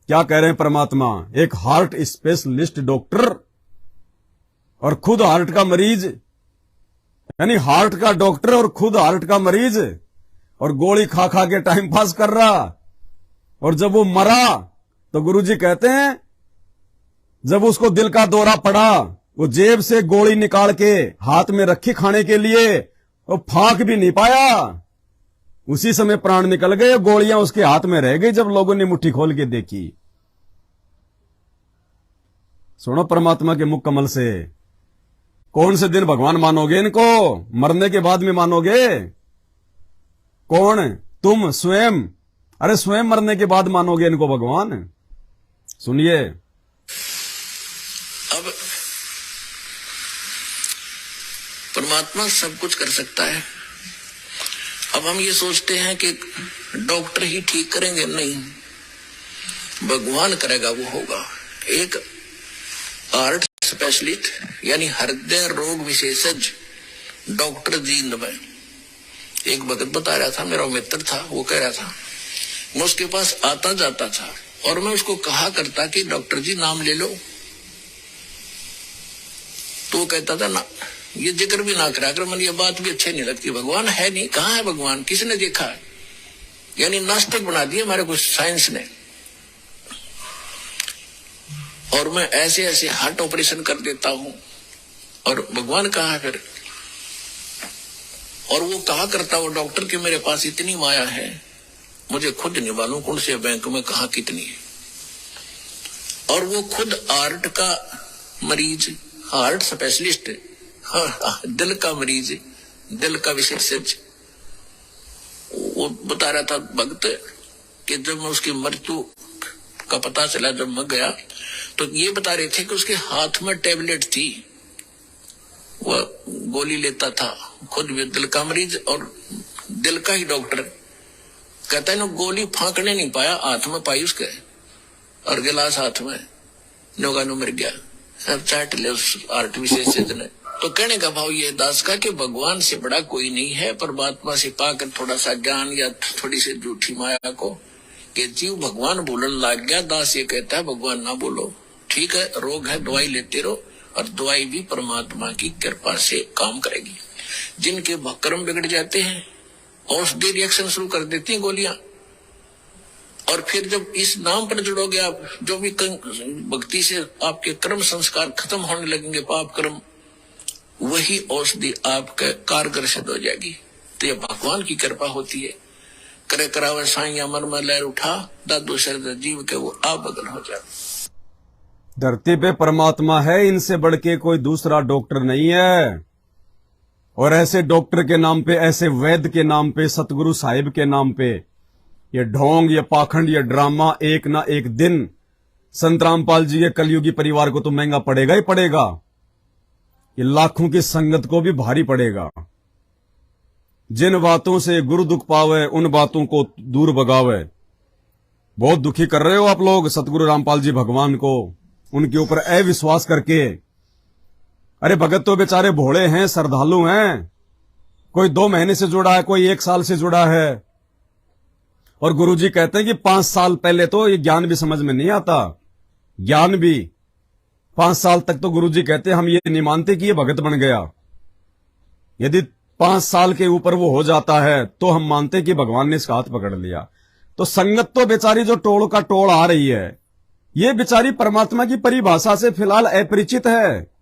क्या कह रहे हैं परमात्मा? एक हार्ट स्पेशलिस्ट डॉक्टर और खुद हार्ट का मरीज, यानी हार्ट का डॉक्टर और खुद हार्ट का मरीज, और गोली खा खा के टाइम पास कर रहा। और जब वो मरा तो गुरुजी कहते हैं जब उसको दिल का दौरा पड़ा, वो जेब से गोली निकाल के हाथ में रखी खाने के लिए, वो फांक भी नहीं पाया। उसी समय प्राण निकल गए, गोलियां उसके हाथ में रह गई जब लोगों ने मुट्ठी खोल के देखी। सुनो परमात्मा के मुख कमल से, कौन से दिन भगवान मानोगे इनको? मरने के बाद में मानोगे? कौन? तुम स्वयं अरे स्वयं मरने के बाद मानोगे इनको भगवान? सुनिए, अब परमात्मा सब कुछ कर सकता है। अब हम ये सोचते हैं कि डॉक्टर ही ठीक करेंगे, नहीं, भगवान करेगा, वो होगा। एक हार्ट स्पेशलिस्ट यानी हृदय रोग विशेषज्ञ डॉक्टर जींद में एक भगत बता रहा था, मेरा मित्र था, वो कह रहा था, मैं उसके पास आता जाता था और मैं उसको कहा करता कि डॉक्टर जी नाम ले लो, तो वो कहता था ना, ये जिक्र भी ना करा कर, मुझे ये बात भी अच्छी नहीं लगती, भगवान है नहीं, कहाँ है भगवान, किसने देखा? यानी नास्तिक बना दिया हमारे को साइंस ने। और मैं ऐसे ऐसे हार्ट ऑपरेशन कर देता हूं और भगवान कहाँ है फिर? और वो कहा करता वो डॉक्टर कि मेरे पास इतनी माया है, मुझे खुद नहीं मालूम कौन से बैंक में कहा कितनी है। और वो खुद हार्ट का मरीज, हार्ट स्पेशलिस्ट, दिल का मरीज, दिल का विशेषज्ञ, वो बता रहा था भक्त कि जब मैं उसकी मृत्यु का पता चला, जब मैं गया तो ये बता रहे थे कि उसके हाथ में टेबलेट थी, वह गोली लेता था, खुद भी दिल का मरीज और दिल का ही डॉक्टर। कहता है ना, गोली फांकने नहीं पाया, हाथ में पाई उसके और गिलास हाथ में, नोगा नो मर गया, सब चाट ले उस हार्ट विशेषज्ञ ने। तो कहने का भाव ये दास का कि भगवान से बड़ा कोई नहीं है, परमात्मा से पाकर थोड़ा सा ज्ञान या थोड़ी सी झूठी माया को कि जीव भगवान बोलने लग गया। दास ये कहता है भगवान ना बोलो, ठीक है, रोग है, दवाई लेते रहो, और दवाई भी परमात्मा की कृपा से काम करेगी। जिनके कर्म बिगड़ जाते हैं, औषधि रिएक्शन शुरू कर देती हैं गोलियां, और फिर जब इस नाम पर जुड़ोगे आप, जो भी भक्ति से आपके कर्म संस्कार खत्म होने लगेंगे, पाप कर्म, वही औषधि आपके कारगर सिद्ध हो जाएगी। तो ये भगवान की कृपा होती है। करे करावे साइया मन में लहर उठा, दादू शरद जीव के वो आप बदल हो जाए। धरती पे परमात्मा है, इनसे बढ़ के कोई दूसरा डॉक्टर नहीं है। और ऐसे डॉक्टर के नाम पे, ऐसे वैद्य के नाम पे, सतगुरु साहिब के नाम पे ये ढोंग, ये पाखंड, ये ड्रामा एक ना एक दिन संत रामपाल जी के कलयुगी परिवार को तो महंगा पड़ेगा ही पड़ेगा। ये लाखों की संगत को भी भारी पड़ेगा। जिन बातों से गुरु दुख पावे, उन बातों को दूर भगावे। बहुत दुखी कर रहे हो आप लोग सतगुरु रामपाल जी भगवान को, उनके ऊपर अविश्वास करके। अरे भगत तो बेचारे भोले हैं, श्रद्धालु हैं, कोई 2 महीने से जुड़ा है, कोई 1 साल से जुड़ा है। और गुरुजी कहते हैं कि 5 साल पहले तो ये ज्ञान भी समझ में नहीं आता, ज्ञान भी 5 साल तक तो गुरुजी कहते हैं हम ये नहीं मानते कि ये भगत बन गया। यदि 5 साल के ऊपर वो हो जाता है तो हम मानते कि भगवान ने इसका हाथ पकड़ लिया। तो संगत तो बेचारी जो टोल का टोल आ रही है, ये बेचारी परमात्मा की परिभाषा से फिलहाल अपरिचित है।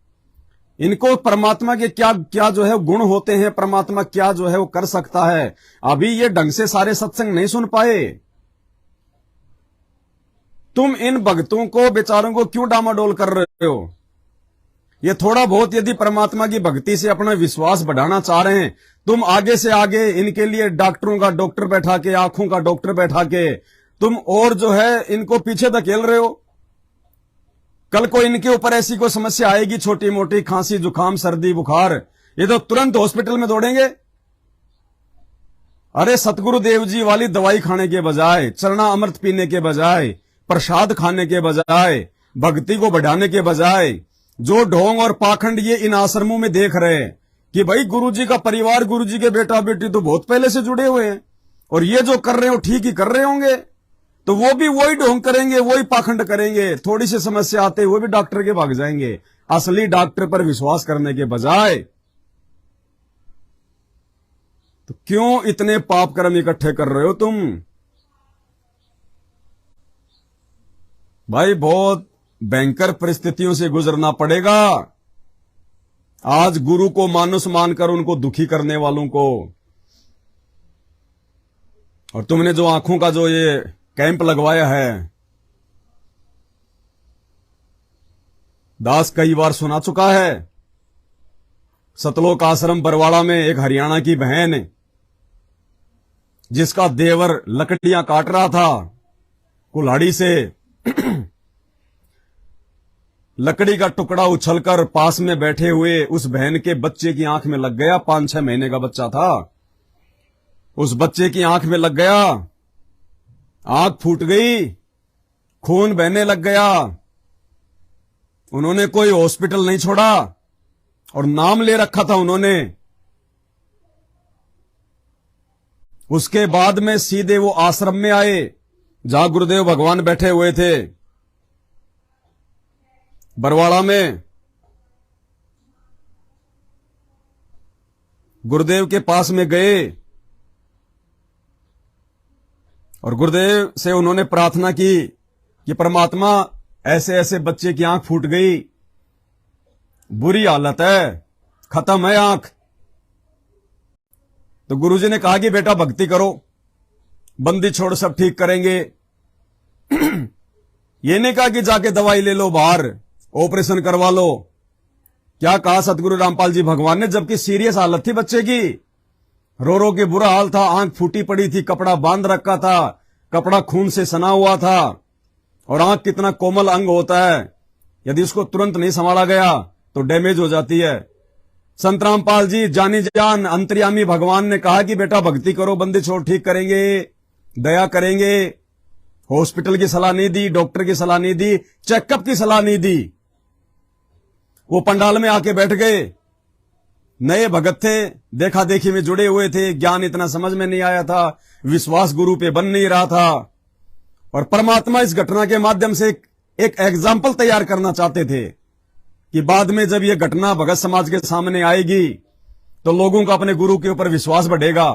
इनको परमात्मा के क्या क्या जो है गुण होते हैं, परमात्मा क्या जो है वो कर सकता है, अभी ये ढंग से सारे सत्संग नहीं सुन पाए। तुम इन भक्तों को, बेचारों को क्यों डामाडोल कर रहे हो? ये थोड़ा बहुत यदि परमात्मा की भक्ति से अपना विश्वास बढ़ाना चाह रहे हैं, तुम आगे से आगे इनके लिए डॉक्टरों का डॉक्टर बैठा के, आंखों का डॉक्टर बैठा के तुम और जो है इनको पीछे धकेल रहे हो। कल को इनके ऊपर ऐसी कोई समस्या आएगी, छोटी मोटी खांसी, जुकाम, सर्दी, बुखार, ये तो तुरंत हॉस्पिटल में दौड़ेंगे। अरे सतगुरु देव जी वाली दवाई खाने के बजाय, चरना अमृत पीने के बजाय, प्रसाद खाने के बजाय, भक्ति को बढ़ाने के बजाय, जो ढोंग और पाखंड ये इन आश्रमों में देख रहे हैं कि भाई गुरुजी का परिवार, गुरुजी के बेटा बेटी तो बहुत पहले से जुड़े हुए हैं और ये जो कर रहे हो ठीक ही कर रहे होंगे, तो वो भी वही ढोंग करेंगे, वही पाखंड करेंगे। थोड़ी सी समस्या आते वो भी डॉक्टर के भाग जाएंगे, असली डॉक्टर पर विश्वास करने के बजाय। तो क्यों इतने पाप कर्म इकट्ठे कर रहे हो तुम? भाई बहुत भयंकर परिस्थितियों से गुजरना पड़ेगा। आज गुरु को मानुस मानकर उनको दुखी करने वालों को, और तुमने जो आंखों का जो ये कैंप लगवाया है, दास कई बार सुना चुका है। सतलोक आश्रम बरवाड़ा में एक हरियाणा की बहन जिसका देवर लकड़ियां काट रहा था कुल्हाड़ी से, लकड़ी का टुकड़ा उछलकर पास में बैठे हुए उस बहन के बच्चे की आंख में लग गया। 5-6 महीने का बच्चा था। उस बच्चे की आंख में लग गया, आंख फूट गई, खून बहने लग गया। उन्होंने कोई हॉस्पिटल नहीं छोड़ा और नाम ले रखा था उन्होंने। उसके बाद में सीधे वो आश्रम में आए जहां गुरुदेव भगवान बैठे हुए थे, बरवाड़ा में। गुरुदेव के पास में गए और गुरुदेव से उन्होंने प्रार्थना की कि परमात्मा, ऐसे ऐसे बच्चे की आंख फूट गई, बुरी हालत है, खत्म है आंख। तो गुरुजी ने कहा कि बेटा भक्ति करो, बंदी छोड़, सब ठीक करेंगे। ये नहीं कहा कि जाके दवाई ले लो बाहर, ऑपरेशन करवा लो। क्या कहा सतगुरु रामपाल जी भगवान ने, जबकि सीरियस हालत थी बच्चे की, रो रो के बुरा हाल था, आंख फूटी पड़ी थी, कपड़ा बांध रखा था, कपड़ा खून से सना हुआ था। और आंख कितना कोमल अंग होता है, यदि उसको तुरंत नहीं संभाला गया तो डैमेज हो जाती है। संत रामपाल जी जानी जान अंतर्यामी भगवान ने कहा कि बेटा भक्ति करो, बंदी छोड़, ठीक करेंगे, दया करेंगे। हॉस्पिटल की सलाह नहीं दी, डॉक्टर की सलाह नहीं दी, चेकअप की सलाह नहीं दी। वो पंडाल में आके बैठ गए। नए भगत थे, देखा देखी में जुड़े हुए थे, ज्ञान इतना समझ में नहीं आया था, विश्वास गुरु पे बन नहीं रहा था। और परमात्मा इस घटना के माध्यम से एक एग्जाम्पल तैयार करना चाहते थे कि बाद में जब यह घटना भगत समाज के सामने आएगी तो लोगों का अपने गुरु के ऊपर विश्वास बढ़ेगा।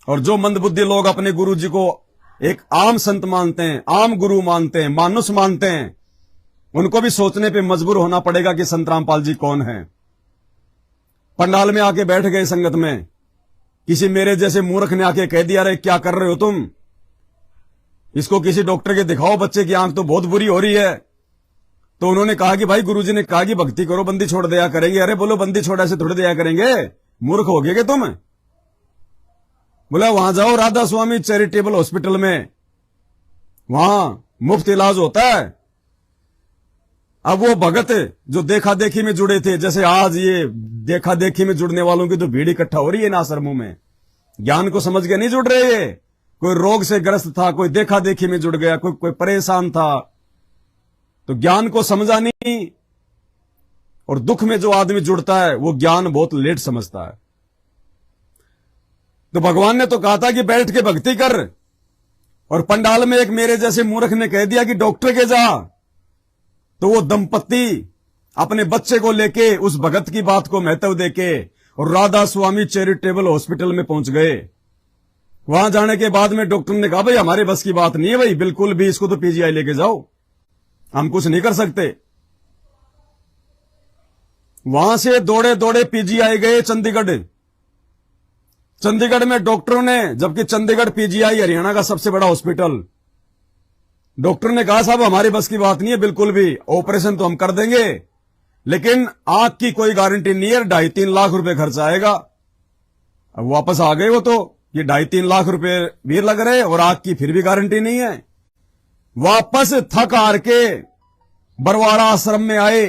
और जो मंदबुद्धि लोग अपने गुरु जी को एक आम संत मानते हैं, आम गुरु मानते हैं, मानुष मानते हैं, उनको भी सोचने पे मजबूर होना पड़ेगा कि संत रामपाल जी कौन है। पंडाल में आके बैठ गए संगत में। किसी मेरे जैसे मूर्ख ने आके कह दिया, अरे क्या कर रहे हो तुम, इसको किसी डॉक्टर के दिखाओ, बच्चे की आंख तो बहुत बुरी हो रही है। तो उन्होंने कहा कि भाई गुरुजी ने कहा कि भक्ति करो, बंदी छोड़ दिया करेंगे। अरे बोलो बंदी छोड़ ऐसे थोड़े दिया करेंगे, मूर्ख हो गए क्या तुम। बोला वहां जाओ राधा स्वामी चैरिटेबल हॉस्पिटल में, वहां मुफ्त इलाज होता है। अब वो भगत जो देखा देखी में जुड़े थे, जैसे आज ये देखा देखी में जुड़ने वालों की तो भीड़ इकट्ठा हो रही है इन आश्रमों में, ज्ञान को समझ के नहीं जुड़ रहे ये। कोई रोग से ग्रस्त था, कोई देखा देखी में जुड़ गया, कोई परेशान था, तो ज्ञान को समझा नहीं। और दुख में जो आदमी जुड़ता है वो ज्ञान बहुत लेट समझता है। तो भगवान ने तो कहा था कि बैठ के भक्ति कर, और पंडाल में एक मेरे जैसे मूर्ख ने कह दिया कि डॉक्टर के जा। तो वो दंपत्ति अपने बच्चे को लेके उस भगत की बात को महत्व देके और राधा स्वामी चैरिटेबल हॉस्पिटल में पहुंच गए। वहां जाने के बाद में डॉक्टर ने कहा, भाई हमारे बस की बात नहीं है भाई, बिल्कुल भी, इसको तो पीजीआई लेके जाओ, हम कुछ नहीं कर सकते। वहां से दौड़े दौड़े पीजीआई गए चंडीगढ़। चंडीगढ़ में डॉक्टरों ने, जबकि चंडीगढ़ पीजीआई हरियाणा का सबसे बड़ा हॉस्पिटल, डॉक्टर ने कहा साहब हमारी बस की बात नहीं है बिल्कुल भी, ऑपरेशन तो हम कर देंगे लेकिन आंख की कोई गारंटी नहीं है, 2.5-3 लाख रुपए खर्च आएगा। अब वापस आ गए वो तो, ये 2.5-3 लाख रुपए भी लग रहे और आंख की फिर भी गारंटी नहीं है। वापस थक हार के बरवाड़ा आश्रम में आए,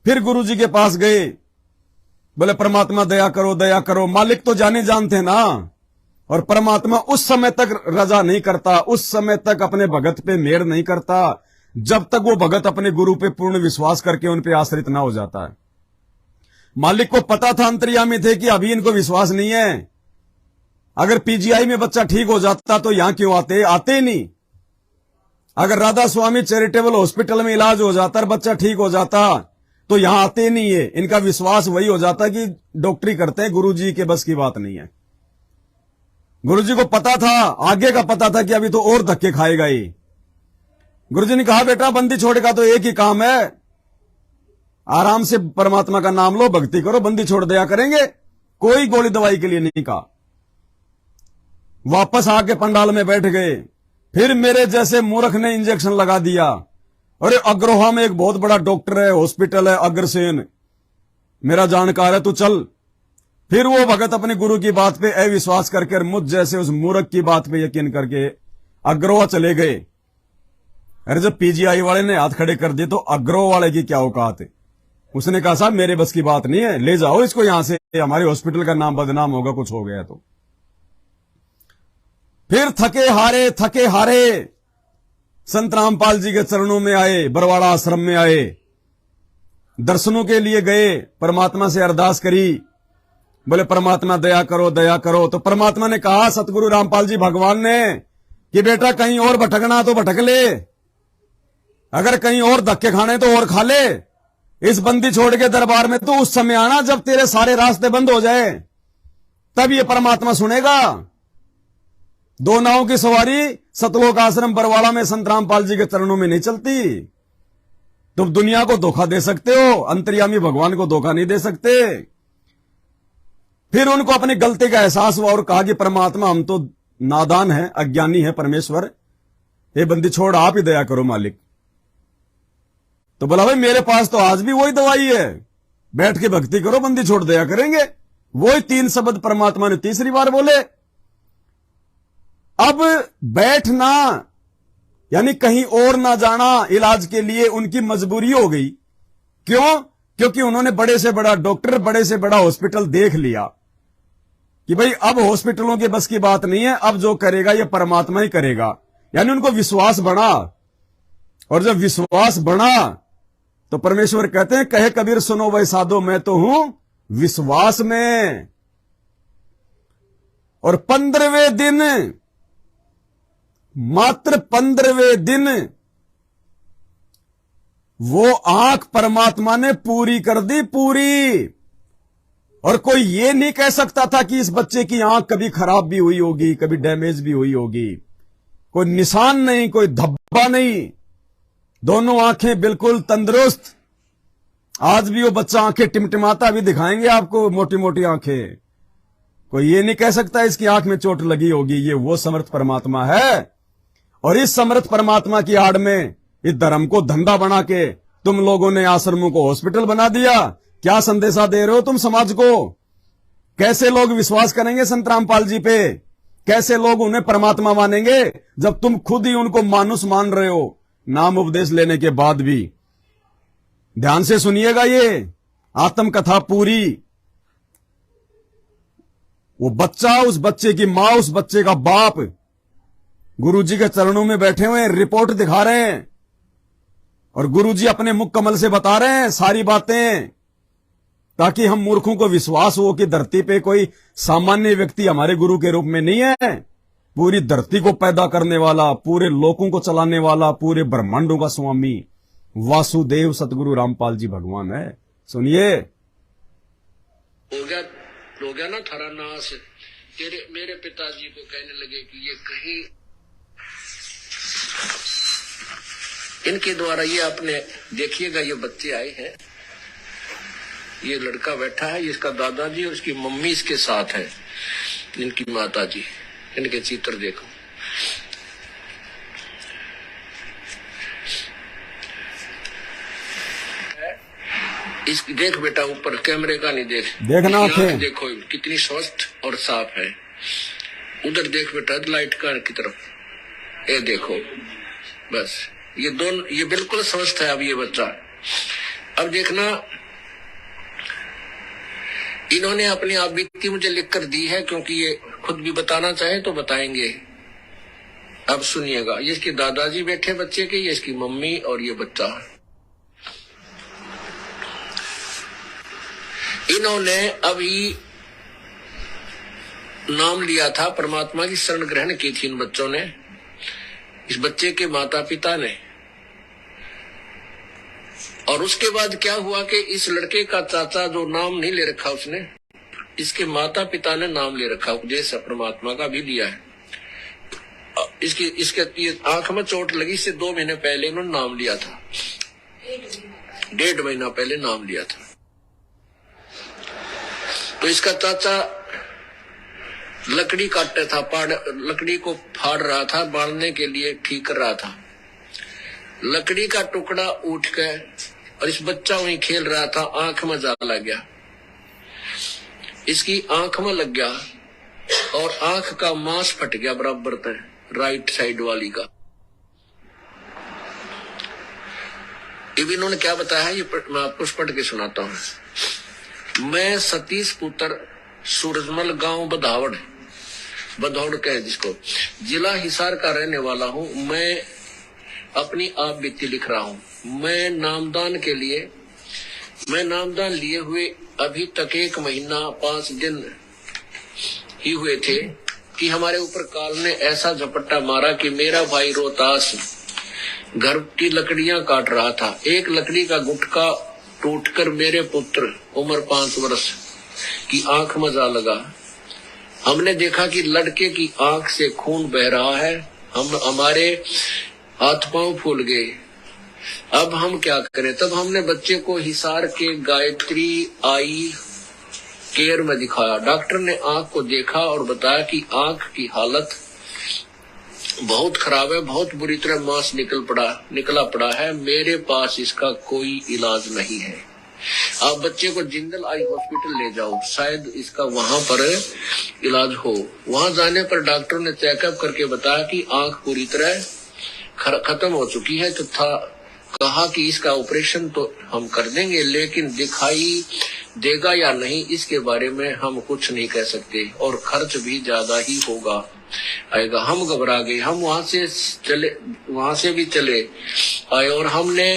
फिर गुरुजी के पास गए, बोले परमात्मा दया करो, दया करो। मालिक तो जाने जानते ना, और परमात्मा उस समय तक रजा नहीं करता, उस समय तक अपने भगत पे मेहर नहीं करता जब तक वो भगत अपने गुरु पे पूर्ण विश्वास करके उन पे आश्रित ना हो जाता है। मालिक को पता था, अंतर्यामी थे कि अभी इनको विश्वास नहीं है। अगर पीजीआई में बच्चा ठीक हो जाता तो यहां क्यों आते, आते ही नहीं। अगर राधा स्वामी चैरिटेबल हॉस्पिटल में इलाज हो जाता और बच्चा ठीक हो जाता तो यहां आते नहीं है। इनका विश्वास वही हो जाता कि डॉक्टरी करते हैं, गुरुजी के बस की बात नहीं है। गुरुजी को पता था, आगे का पता था कि अभी तो और धक्के खाएगा ये। गुरुजी ने कहा बेटा बंदी छोड़ेगा तो एक ही काम है, आराम से परमात्मा का नाम लो, भक्ति करो, बंदी छोड़ दिया करेंगे, कोई गोली दवाई के लिए नहीं कहा। वापस आके पंडाल में बैठ गए। फिर मेरे जैसे मूर्ख ने इंजेक्शन लगा दिया। अरे अग्रोहा में एक बहुत बड़ा डॉक्टर है, हॉस्पिटल है अग्रसेन, मेरा जानकार है, तू चल। फिर वो भगत अपने गुरु की बात पे अविश्वास करके और मुझ जैसे उस मूर्ख की बात पे यकीन करके अग्रोह चले गए। अरे जब पीजीआई वाले ने हाथ खड़े कर दिए तो अग्रोह वाले की क्या औकात है। उसने कहा साहब मेरे बस की बात नहीं है, ले जाओ इसको यहां से, हमारे हॉस्पिटल का नाम बदनाम होगा कुछ हो गया तो। फिर थके हारे संत रामपाल जी के चरणों में आए, बरवाड़ा आश्रम में आए, दर्शनों के लिए गए, परमात्मा से अरदास करी, बोले परमात्मा दया करो दया करो। तो परमात्मा ने कहा सतगुरु रामपाल जी भगवान ने कि बेटा कहीं और भटकना तो भटक ले, अगर कहीं और धक्के खाने तो और खा ले, इस बंदी छोड़ के दरबार में तो उस समय आना जब तेरे सारे रास्ते बंद हो जाए, तब ये परमात्मा सुनेगा। दो नावों की सवारी सतलोक आश्रम बरवाड़ा में संत रामपाल जी के चरणों में नहीं चलती। तुम दुनिया को धोखा दे सकते हो, अंतर्यामी भगवान को धोखा नहीं दे सकते। फिर उनको अपनी गलती का एहसास हुआ और कहा कि परमात्मा हम तो नादान है, अज्ञानी है, परमेश्वर ये बंदी छोड़ आप ही दया करो मालिक। तो बोला भाई मेरे पास तो आज भी वही दवाई है, बैठ के भक्ति करो, बंदी छोड़ दया करेंगे। वही 3 शब्द परमात्मा ने तीसरी बार बोले। अब बैठना यानी कहीं और ना जाना इलाज के लिए उनकी मजबूरी हो गई। क्यों? क्योंकि उन्होंने बड़े से बड़ा डॉक्टर, बड़े से बड़ा हॉस्पिटल देख लिया कि भाई अब हॉस्पिटलों के बस की बात नहीं है, अब जो करेगा ये परमात्मा ही करेगा। यानी उनको विश्वास बढ़ा, और जब विश्वास बढ़ा तो परमेश्वर कहते हैं कहे कबीर सुनो वै साधो मैं तो हूं विश्वास में। और 15वें दिन, मात्र 15वें दिन वो आंख परमात्मा ने पूरी कर दी, पूरी। और कोई ये नहीं कह सकता था कि इस बच्चे की आंख कभी खराब भी हुई होगी, कभी डैमेज भी हुई होगी। कोई निशान नहीं, कोई धब्बा नहीं, दोनों आंखें बिल्कुल तंदुरुस्त। आज भी वो बच्चा आंखें टिमटिमाता भी दिखाएंगे आपको, मोटी मोटी आंखें। कोई ये नहीं कह सकता इसकी आंख में चोट लगी होगी। ये वो समर्थ परमात्मा है। और इस समर्थ परमात्मा की आड़ में इस धर्म को धंधा बना के तुम लोगों ने आश्रमों को हॉस्पिटल बना दिया। क्या संदेशा दे रहे हो तुम समाज को? कैसे लोग विश्वास करेंगे संत रामपाल जी पे? कैसे लोग उन्हें परमात्मा मानेंगे जब तुम खुद ही उनको मानुष मान रहे हो, नाम उपदेश लेने के बाद भी? ध्यान से सुनिएगा ये आत्मकथा पूरी। वो बच्चा, उस बच्चे की मां, उस बच्चे का बाप गुरुजी के चरणों में बैठे हुए हैं, रिपोर्ट दिखा रहे हैं, और गुरुजी अपने मुख कमल से बता रहे हैं सारी बातें, ताकि हम मूर्खों को विश्वास हो कि धरती पे कोई सामान्य व्यक्ति हमारे गुरु के रूप में नहीं है। पूरी धरती को पैदा करने वाला, पूरे लोकों को चलाने वाला, पूरे ब्रह्मांडों का स्वामी वासुदेव सतगुरु रामपाल जी भगवान है। सुनिए। हो गया ना थारा नाश। मेरे पिताजी को कहने लगे कि ये कहीं इनके द्वारा, ये आपने देखिएगा, ये बच्चे आए हैं, ये लड़का बैठा है, इसका दादाजी और इसकी मम्मी इसके साथ है, इनकी माताजी। इनके चित्र देखो। इसकी देख बेटा, ऊपर कैमरे का नहीं देख, देखना देखो कितनी स्वस्थ और साफ है। उधर देख बेटा लाइट का की तरफ, ये देखो, बस ये दोनों, ये बिल्कुल स्वस्थ है अब ये बच्चा। अब देखना, इन्होंने अपनी आप बीती मुझे लिखकर दी है, क्योंकि ये खुद भी बताना चाहे तो बताएंगे। अब सुनिएगा, ये इसके दादाजी बैठे बच्चे के, ये इसकी मम्मी और ये बच्चा। इन्होंने अभी नाम लिया था, परमात्मा की शरण ग्रहण की थी इन बच्चों ने, इस बच्चे के माता पिता ने। और उसके बाद क्या हुआ कि इस लड़के का चाचा जो नाम नहीं ले रखा उसने, इसके माता पिता ने नाम ले रखा, उपदेश परमात्मा का भी लिया है। इसके आंख में चोट लगी, इससे 2 महीने पहले इन्होंने नाम लिया था, 1.5 महीना पहले नाम लिया था। तो इसका चाचा लकड़ी काटता था, लकड़ी को फाड़ रहा था, बांधने के लिए ठीक कर रहा था। लकड़ी का टुकड़ा उठ कर, और इस बच्चा वहीं खेल रहा था, आंख में जाला गया। इसकी आंख में लग गया और आंख का मांस फट गया बराबर तक, राइट साइड वाली का। इन्होंने क्या बताया है, ये मैं आपको पढ़ के सुनाता हूं। मैं सतीश पुत्र सूरजमल, गांव बधौड़ कहे जिसको, जिला हिसार का रहने वाला हूं। मैं अपनी आप बीती लिख रहा हूं। मैं नामदान लिए हुए अभी तक 1 महीना 5 दिन ही हुए थे कि हमारे ऊपर काल ने ऐसा झपट्टा मारा कि मेरा भाई रोहतास घर की लकड़ियां काट रहा था। एक लकड़ी का गुटका टूटकर मेरे पुत्र उम्र 5 वर्ष की आंख में जा लगा। हमने देखा कि लड़के की आंख से खून बह रहा है। हमारे हाथ पांव फूल गए। अब हम क्या करें? तब हमने बच्चे को हिसार के गायत्री आई केयर में दिखाया। डॉक्टर ने आंख को देखा और बताया कि आंख की हालत बहुत खराब है, बहुत बुरी तरह मांस निकला पड़ा है। मेरे पास इसका कोई इलाज नहीं है। आप बच्चे को जिंदल आई हॉस्पिटल ले जाओ, शायद इसका वहां पर इलाज हो। वहां जाने पर डॉक्टर ने चेकअप करके बताया कि आंख पूरी तरह खत्म हो चुकी है तथा कहा कि इसका ऑपरेशन तो हम कर देंगे, लेकिन दिखाई देगा या नहीं इसके बारे में हम कुछ नहीं कह सकते और खर्च भी ज्यादा ही होगा आएगा। हम घबरा गए। हम वहां से भी चले आए और हमने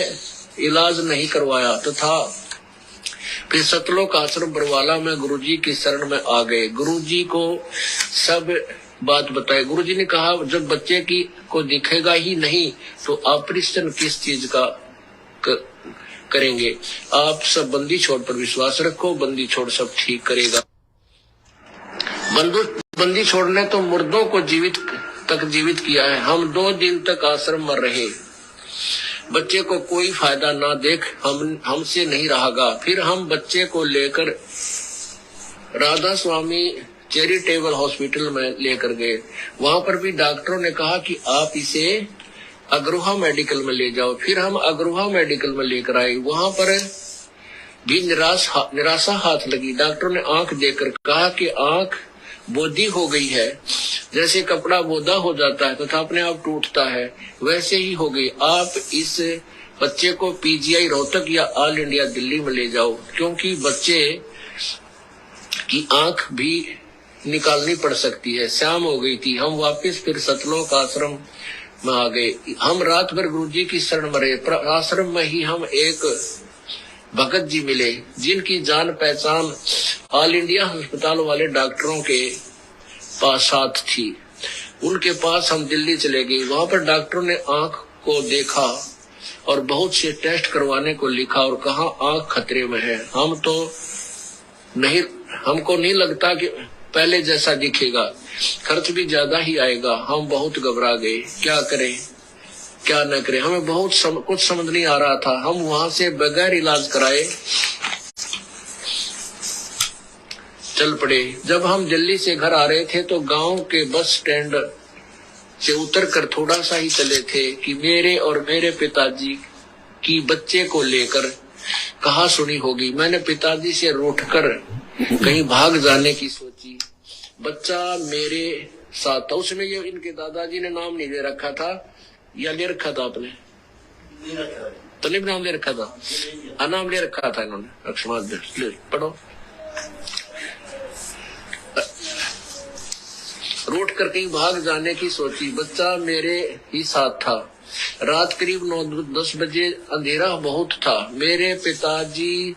इलाज नहीं करवाया तथा फिर सतलोक आश्रम बरवाला में गुरुजी की शरण में आ गए। गुरुजी को सब बात बताई। गुरुजी ने कहा जब बच्चे को दिखेगा ही नहीं तो ऑपरेशन किस चीज का करेंगे। आप सब बंदी छोड़ पर विश्वास रखो, बंदी छोड़ सब ठीक करेगा। बंदी छोड़ ने तो मुर्दों को जीवित किया है। हम 2 दिन तक आश्रम में रहे। बच्चे को कोई फायदा ना देख हमसे नहीं रहागा। फिर हम बच्चे को लेकर राधा स्वामी चैरिटेबल हॉस्पिटल में लेकर गए। वहां पर भी डॉक्टरों ने कहा कि आप इसे अग्रोहा मेडिकल में ले जाओ। फिर हम अग्रोहा मेडिकल में लेकर आए। वहां पर भी निराशा हाथ लगी। डॉक्टरों ने आंख देखकर कहा कि आंख बोदी हो गई है। जैसे कपड़ा बोदा हो जाता है तथा अपने आप टूटता है, वैसे ही हो गई। आप इस बच्चे को पीजीआई रोहतक या ऑल इंडिया दिल्ली में ले जाओ, क्योंकि बच्चे की आंख भी निकालनी पड़ सकती है। शाम हो गई थी। हम वापस फिर सतलोक आश्रम में आ गए। हम रात भर गुरुजी की शरण में रहे। आश्रम में ही हम एक भगत जी मिले, जिनकी जान पहचान ऑल इंडिया अस्पताल वाले डॉक्टरों के पास साथ थी। उनके पास हम दिल्ली चले गए। वहां पर डॉक्टरों ने आंख को देखा और बहुत से टेस्ट करवाने को लिखा और कहा आंख खतरे में है। हमको नहीं लगता कि पहले जैसा दिखेगा, खर्च भी ज्यादा ही आएगा। हम बहुत घबरा गए, क्या करें क्या न करें। हमें कुछ समझ नहीं आ रहा था। हम वहां से बगैर इलाज कराए चल पड़े। जब हम दिल्ली से घर आ रहे थे तो गांव के बस स्टैंड से उतरकर थोड़ा सा ही चले थे कि मेरे और मेरे पिताजी की बच्चे को लेकर कहा सुनी होगी। मैंने पिताजी से रूठकर कहीं भाग जाने की सोची। बच्चा मेरे साथ था। उसमें ये इनके दादाजी ने नाम नहीं ले रखा था या ले रखा था? आपने तो नहीं नाम ले रखा था? नाम ले रखा था इन्होंने। अक्षमाद पढ़ो। रूठ कर कहीं भाग जाने की सोची। बच्चा मेरे ही साथ था। रात करीब 9-10 बजे अंधेरा बहुत था। मेरे पिताजी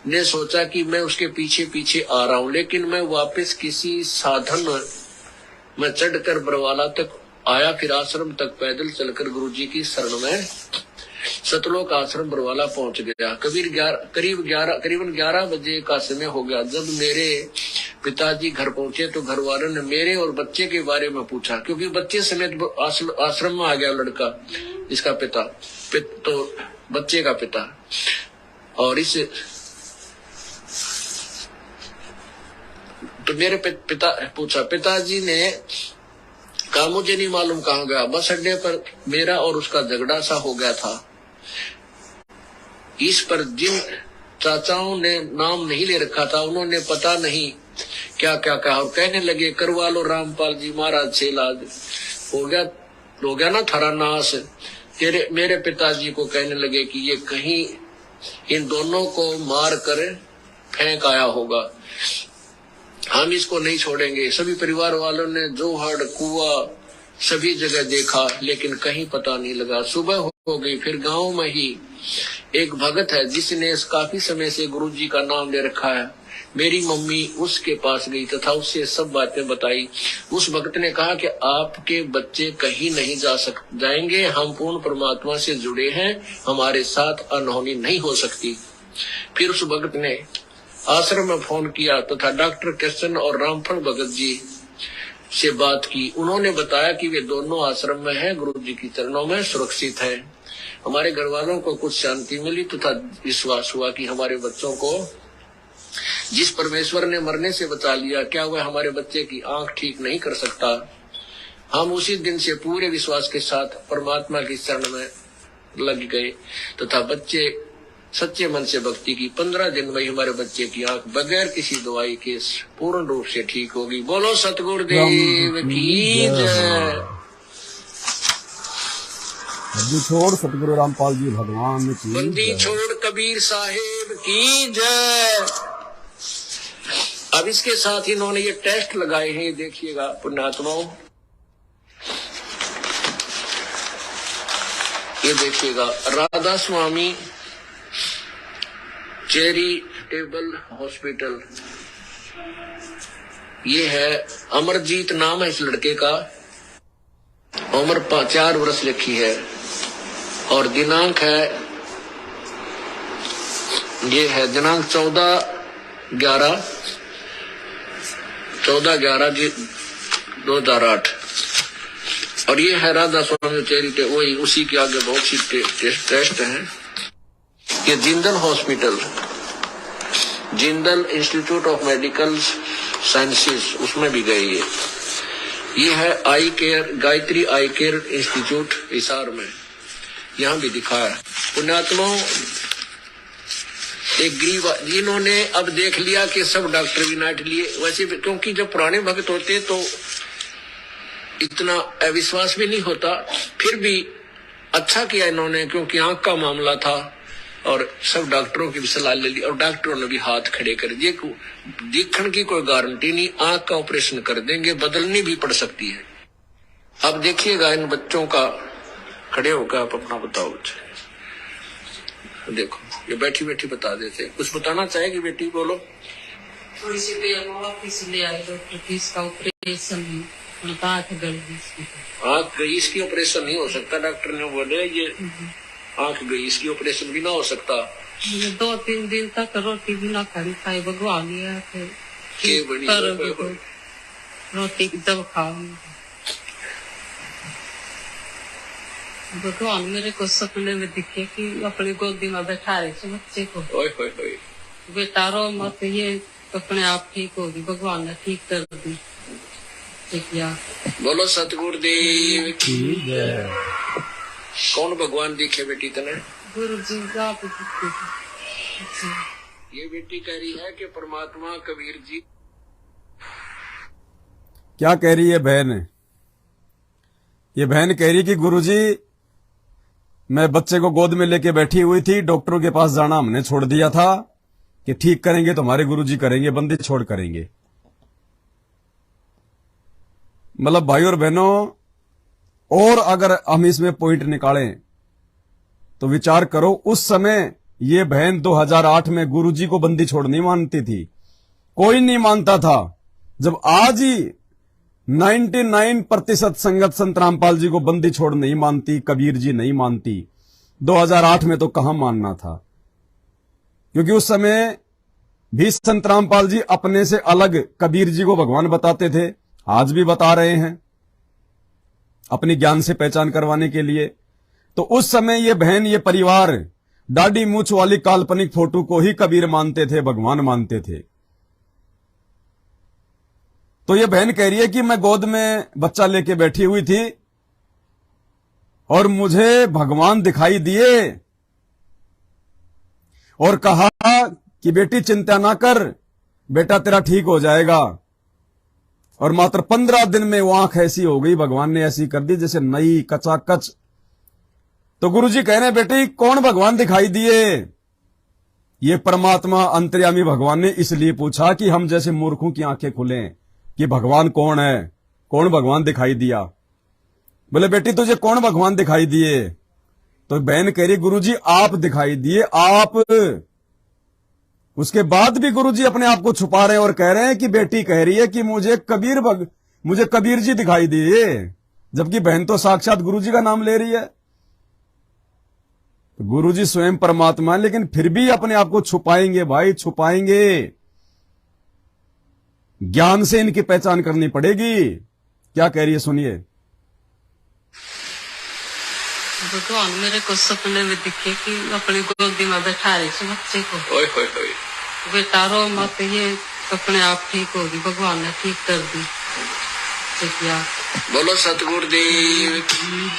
ने सोचा कि मैं उसके पीछे पीछे आ रहा हूँ, लेकिन मैं वापस किसी साधन में चढ़कर बरवाला तक आया। फिर आश्रम तक पैदल चलकर गुरुजी की शरण में सतलोक आश्रम बरवाला पहुंच गया। करीबन 11 बजे का समय हो गया। जब मेरे पिताजी घर पहुंचे तो घर वालों ने मेरे और बच्चे के बारे में पूछा, क्योंकि बच्चे समेत आश्रम में आ गया लड़का, इसका पिता तो बच्चे का पिता। और इस तो मेरे पिता पूछा। पिताजी ने कहा मुझे नहीं मालूम कहाँ गया। बस अड्डे पर मेरा और उसका झगड़ा सा हो गया था। इस पर जिन चाचाओं ने नाम नहीं ले रखा था, उन्होंने पता नहीं क्या क्या कहा और कहने लगे करवा लो रामपाल जी महाराज से इलाज, हो गया ना थारा नाश। मेरे पिताजी को कहने लगे कि ये कहीं इन दोनों को मार कर फेंक आया होगा, हम इसको नहीं छोड़ेंगे। सभी परिवार वालों ने जोहड़ कुआ सभी जगह देखा लेकिन कहीं पता नहीं लगा। सुबह हो गई, फिर गांव में ही एक भगत है जिसने काफी समय से गुरुजी का नाम ले रखा है। मेरी मम्मी उसके पास गई तथा उससे सब बातें बताई। उस भक्त ने कहा कि आपके बच्चे कहीं नहीं जाएंगे, हम पूर्ण परमात्मा से जुड़े हैं, हमारे साथ अनहोनी नहीं हो सकती। फिर उस भगत ने आश्रम में फोन किया तथा डॉक्टर कृष्ण और रामफल भगत जी से बात की। उन्होंने बताया कि वे दोनों आश्रम में हैं, गुरु जी की चरणों में सुरक्षित हैं। हमारे घर वालों को कुछ शांति मिली तथा विश्वास हुआ कि हमारे बच्चों को जिस परमेश्वर ने मरने से बचा लिया, क्या वह हमारे बच्चे की आंख ठीक नहीं कर सकता। हम उसी दिन से पूरे विश्वास के साथ परमात्मा की शरण में लग गए तथा बच्चे सच्चे मन से भक्ति की। 15 दिन में हमारे बच्चे की आंख बगैर किसी दवाई के पूर्ण रूप से ठीक होगी। बोलो सतगुरुदेव की जय। बंदी छोड़ सतगुरु रामपाल जी भगवान की, बंदी छोड़ कबीर साहेब की जय। अब इसके साथ इन्होंने ये टेस्ट लगाए हैं, ये देखिएगा पुण्यात्माओं, ये देखिएगा राधा स्वामी चैरिटेबल हॉस्पिटल, ये है अमरजीत नाम है इस लड़के का, उम्र 4 वर्ष लिखी है और दिनांक है, ये है दिनांक 14/11/2008 और ये है राधा स्वामी चैरिटी, वही उसी के आगे बहुत सी टेस्ट हैं। ये Jindal hospital, Jindal institute of medical sciences, उसमें भी गए ये है आई केयर, गायत्री आई केयर इंस्टीट्यूट हिसार में, यहाँ भी दिखाया। पुण्यात्माओं, एक गरीब जिन्होंने अब देख लिया कि सब डॉक्टर भी नाट लिए, वैसे भी क्योंकि जब पुराने भक्त होते तो इतना अविश्वास भी नहीं होता, फिर भी अच्छा किया इन्होंने क्योंकि आंख का मामला था और सब डॉक्टरों की भी सलाह ले ली और डॉक्टरों ने भी हाथ खड़े कर दिए। देखने की कोई गारंटी नहीं, आंख का ऑपरेशन कर देंगे, बदलनी भी पड़ सकती है। अब देखिएगा इन बच्चों का, खड़े होकर आप अपना बताओ। देखो ये बैठी बैठी बता देते, कुछ बताना चाहेगी बेटी, बोलो। थोड़ी सी वापिस ले आए डॉक्टर की, इसका ऑपरेशन आंख गई, इसकी ऑपरेशन नहीं हो सकता, डॉक्टर ने बोले ये आंख गई, इसकी ऑपरेशन भी ना हो सकता। 2-3 दिन तक रोटी भी ना खाई, भगवान रोटी जब खाऊंगी, भगवान मेरे को सपने में दिखे कि अपनी गोदी में बैठा रहे थे बच्चे को, बेटा रो मत, ये अपने आप ठीक होगी, भगवान ने ठीक कर दी। बोलो सतगुरुदेव की जय। कौन भगवान दिखे बेटी तने? गुरु जी आप दिखे। ये बेटी कह रही है कि परमात्मा कबीर जी। क्या कह रही है बहन? ये बहन कह रही कि गुरुजी मैं बच्चे को गोद में लेके बैठी हुई थी, डॉक्टरों के पास जाना हमने छोड़ दिया था कि ठीक करेंगे तो हमारे गुरुजी करेंगे, बंदी छोड़ करेंगे। मतलब भाई और बहनों, और अगर हम इसमें पॉइंट निकालें तो विचार करो, उस समय ये बहन 2008 में गुरुजी को बंदी छोड़ नहीं मानती थी, कोई नहीं मानता था। जब आज ही 99% संगत संत रामपाल जी को बंदी छोड़ नहीं मानती, कबीर जी नहीं मानती, 2008 में तो कहां मानना था, क्योंकि उस समय भी संत रामपाल जी अपने से अलग कबीर जी को भगवान बताते थे, आज भी बता रहे हैं अपनी ज्ञान से पहचान करवाने के लिए। तो उस समय ये बहन, ये परिवार दाढ़ी मूछ वाली काल्पनिक फोटो को ही कबीर मानते थे, भगवान मानते थे। तो ये बहन कह रही है कि मैं गोद में बच्चा लेके बैठी हुई थी और मुझे भगवान दिखाई दिए और कहा कि बेटी चिंता ना कर, बेटा तेरा ठीक हो जाएगा। और मात्र 15 दिन में वो आंख ऐसी हो गई, भगवान ने ऐसी कर दी जैसे नई कचाकच। तो गुरुजी कह रहे हैं बेटी कौन भगवान दिखाई दिए? ये परमात्मा अंतर्यामी भगवान ने इसलिए पूछा कि हम जैसे मूर्खों की आंखें खुलें कि भगवान कौन है, कौन भगवान दिखाई दिया। बोले बेटी तुझे कौन भगवान दिखाई दिए? तो बहन कह रही गुरुजी आप दिखाई दिए, आप। उसके बाद भी गुरुजी अपने आप को छुपा रहे हैं और कह रहे हैं कि बेटी कह रही है कि मुझे कबीर जी दिखाई दिए, जबकि बहन तो साक्षात गुरुजी का नाम ले रही है। तो गुरुजी स्वयं परमात्मा है, लेकिन फिर भी अपने आप को छुपाएंगे भाई, छुपाएंगे। ज्ञान से इनकी पहचान करनी पड़ेगी। क्या कह रही है सुनिए। भगवान मेरे को सपने में दिखे कि अपनी गोदी में बैठा रही थी बच्चे को। ओए होए होए। बेटा रो मत, ये अपने आप ठीक होगी, भगवान ने ठीक कर दी। बोलो सतगुरुदेव की।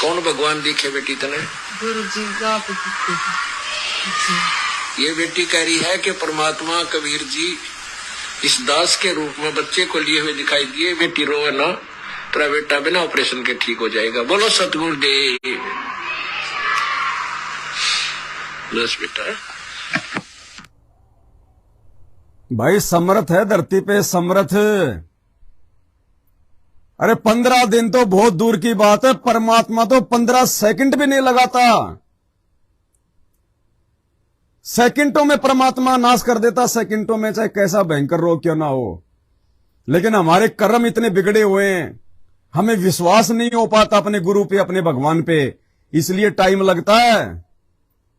कौन भगवान दिखे बेटी तने? गुरु जी आप दिखे। ये बेटी कह रही है कि परमात्मा कबीर जी इस दास के रूप में बच्चे को लिए हुए दिखाई दिए। बेटी रोए ना, तेरा बेटा बिना ऑपरेशन के ठीक हो जाएगा। बोलो सतगुरुदेव। बस बेटा भाई समर्थ है धरती पे, समर्थ। अरे 15 दिन तो बहुत दूर की बात है, परमात्मा तो 15 सेकंड भी नहीं लगाता। सेकंडों में परमात्मा नाश कर देता, सेकंडों में, चाहे कैसा भयंकर रोग क्यों ना हो। लेकिन हमारे कर्म इतने बिगड़े हुए हैं, हमें विश्वास नहीं हो पाता अपने गुरु पे, अपने भगवान पे, इसलिए टाइम लगता है।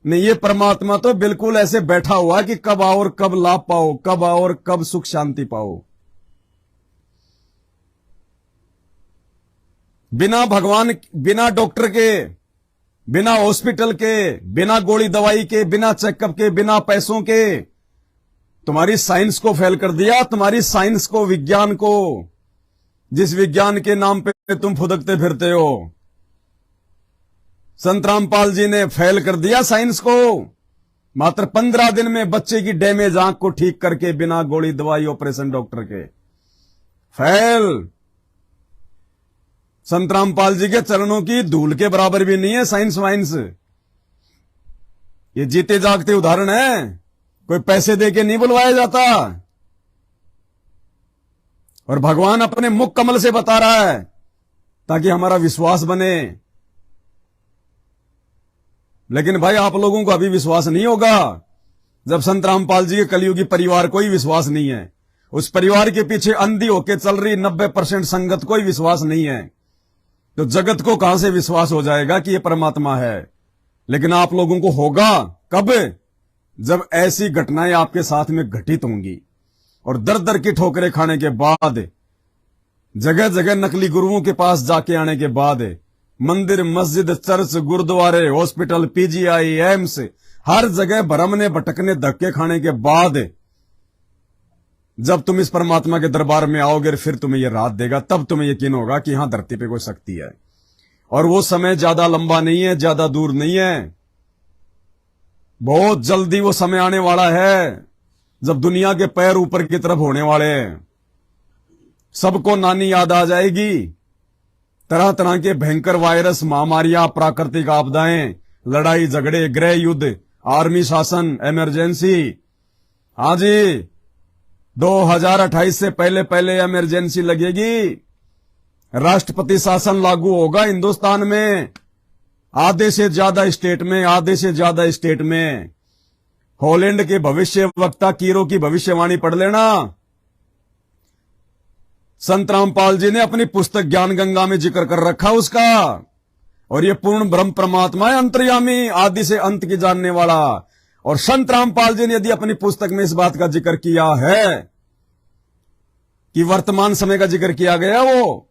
नहीं, ये परमात्मा तो बिल्कुल ऐसे बैठा हुआ है कि कब आओ और कब लाभ पाओ, कब आओ और कब सुख शांति पाओ। बिना भगवान, बिना डॉक्टर के, बिना हॉस्पिटल के, बिना गोली दवाई के, बिना चेकअप के, बिना पैसों के तुम्हारी साइंस को फेल कर दिया। तुम्हारी साइंस को, विज्ञान को, जिस विज्ञान के नाम पे तुम फुदकते फिरते हो, संत रामपाल जी ने फेल कर दिया साइंस को। मात्र 15 दिन में बच्चे की डैमेज आंख को ठीक करके, बिना गोली दवाई ऑपरेशन डॉक्टर के, फेल। संत रामपाल जी के चरणों की धूल के बराबर भी नहीं है साइंस वाइंस। ये जीते जागते उदाहरण है, कोई पैसे देके नहीं बुलवाया जाता। और भगवान अपने मुख कमल से बता रहा है ताकि हमारा विश्वास बने। लेकिन भाई आप लोगों को अभी विश्वास नहीं होगा जब संत रामपाल जी के कलयुगी परिवार को ही विश्वास नहीं है। उस परिवार के पीछे अंधी होके चल रही 90% संगत को ही विश्वास नहीं है, तो जगत को कहां से विश्वास हो जाएगा कि ये परमात्मा है। लेकिन आप लोगों को होगा कब? जब ऐसी घटनाएं आपके साथ में घटित होंगी और दर दर की ठोकरें खाने के बाद, जगह जगह नकली गुरुओं के पास जाके आने के बाद, मंदिर, मस्जिद, चर्च, गुरुद्वारे, हॉस्पिटल, पीजीआई, एम्स, हर जगह भरमने भटकने धक्के खाने के बाद जब तुम इस परमात्मा के दरबार में आओगे, फिर तुम्हें यह रात देगा, तब तुम्हें यकीन होगा कि यहां धरती पे कोई शक्ति है। और वो समय ज्यादा लंबा नहीं है, ज्यादा दूर नहीं है, बहुत जल्दी वो समय आने वाला है जब दुनिया के पैर ऊपर की तरफ होने वाले हैं। सबको नानी याद आ जाएगी। तरह तरह के भयंकर वायरस, महामारियां, प्राकृतिक आपदाएं, लड़ाई झगड़े, गृह युद्ध, आर्मी शासन, इमरजेंसी। हाँ जी, 2028 से पहले पहले इमरजेंसी लगेगी। राष्ट्रपति शासन लागू होगा हिंदुस्तान में, आधे से ज्यादा स्टेट में। हॉलैंड के भविष्य वक्ता कीरो की भविष्यवाणी पढ़ लेना। संत रामपाल जी ने अपनी पुस्तक ज्ञान गंगा में जिक्र कर रखा उसका। और ये पूर्ण ब्रह्म परमात्मा है, अंतर्यामी, आदि से अंत की जानने वाला। और संत रामपाल जी ने यदि अपनी पुस्तक में इस बात का जिक्र किया है कि वर्तमान समय का जिक्र किया गया वो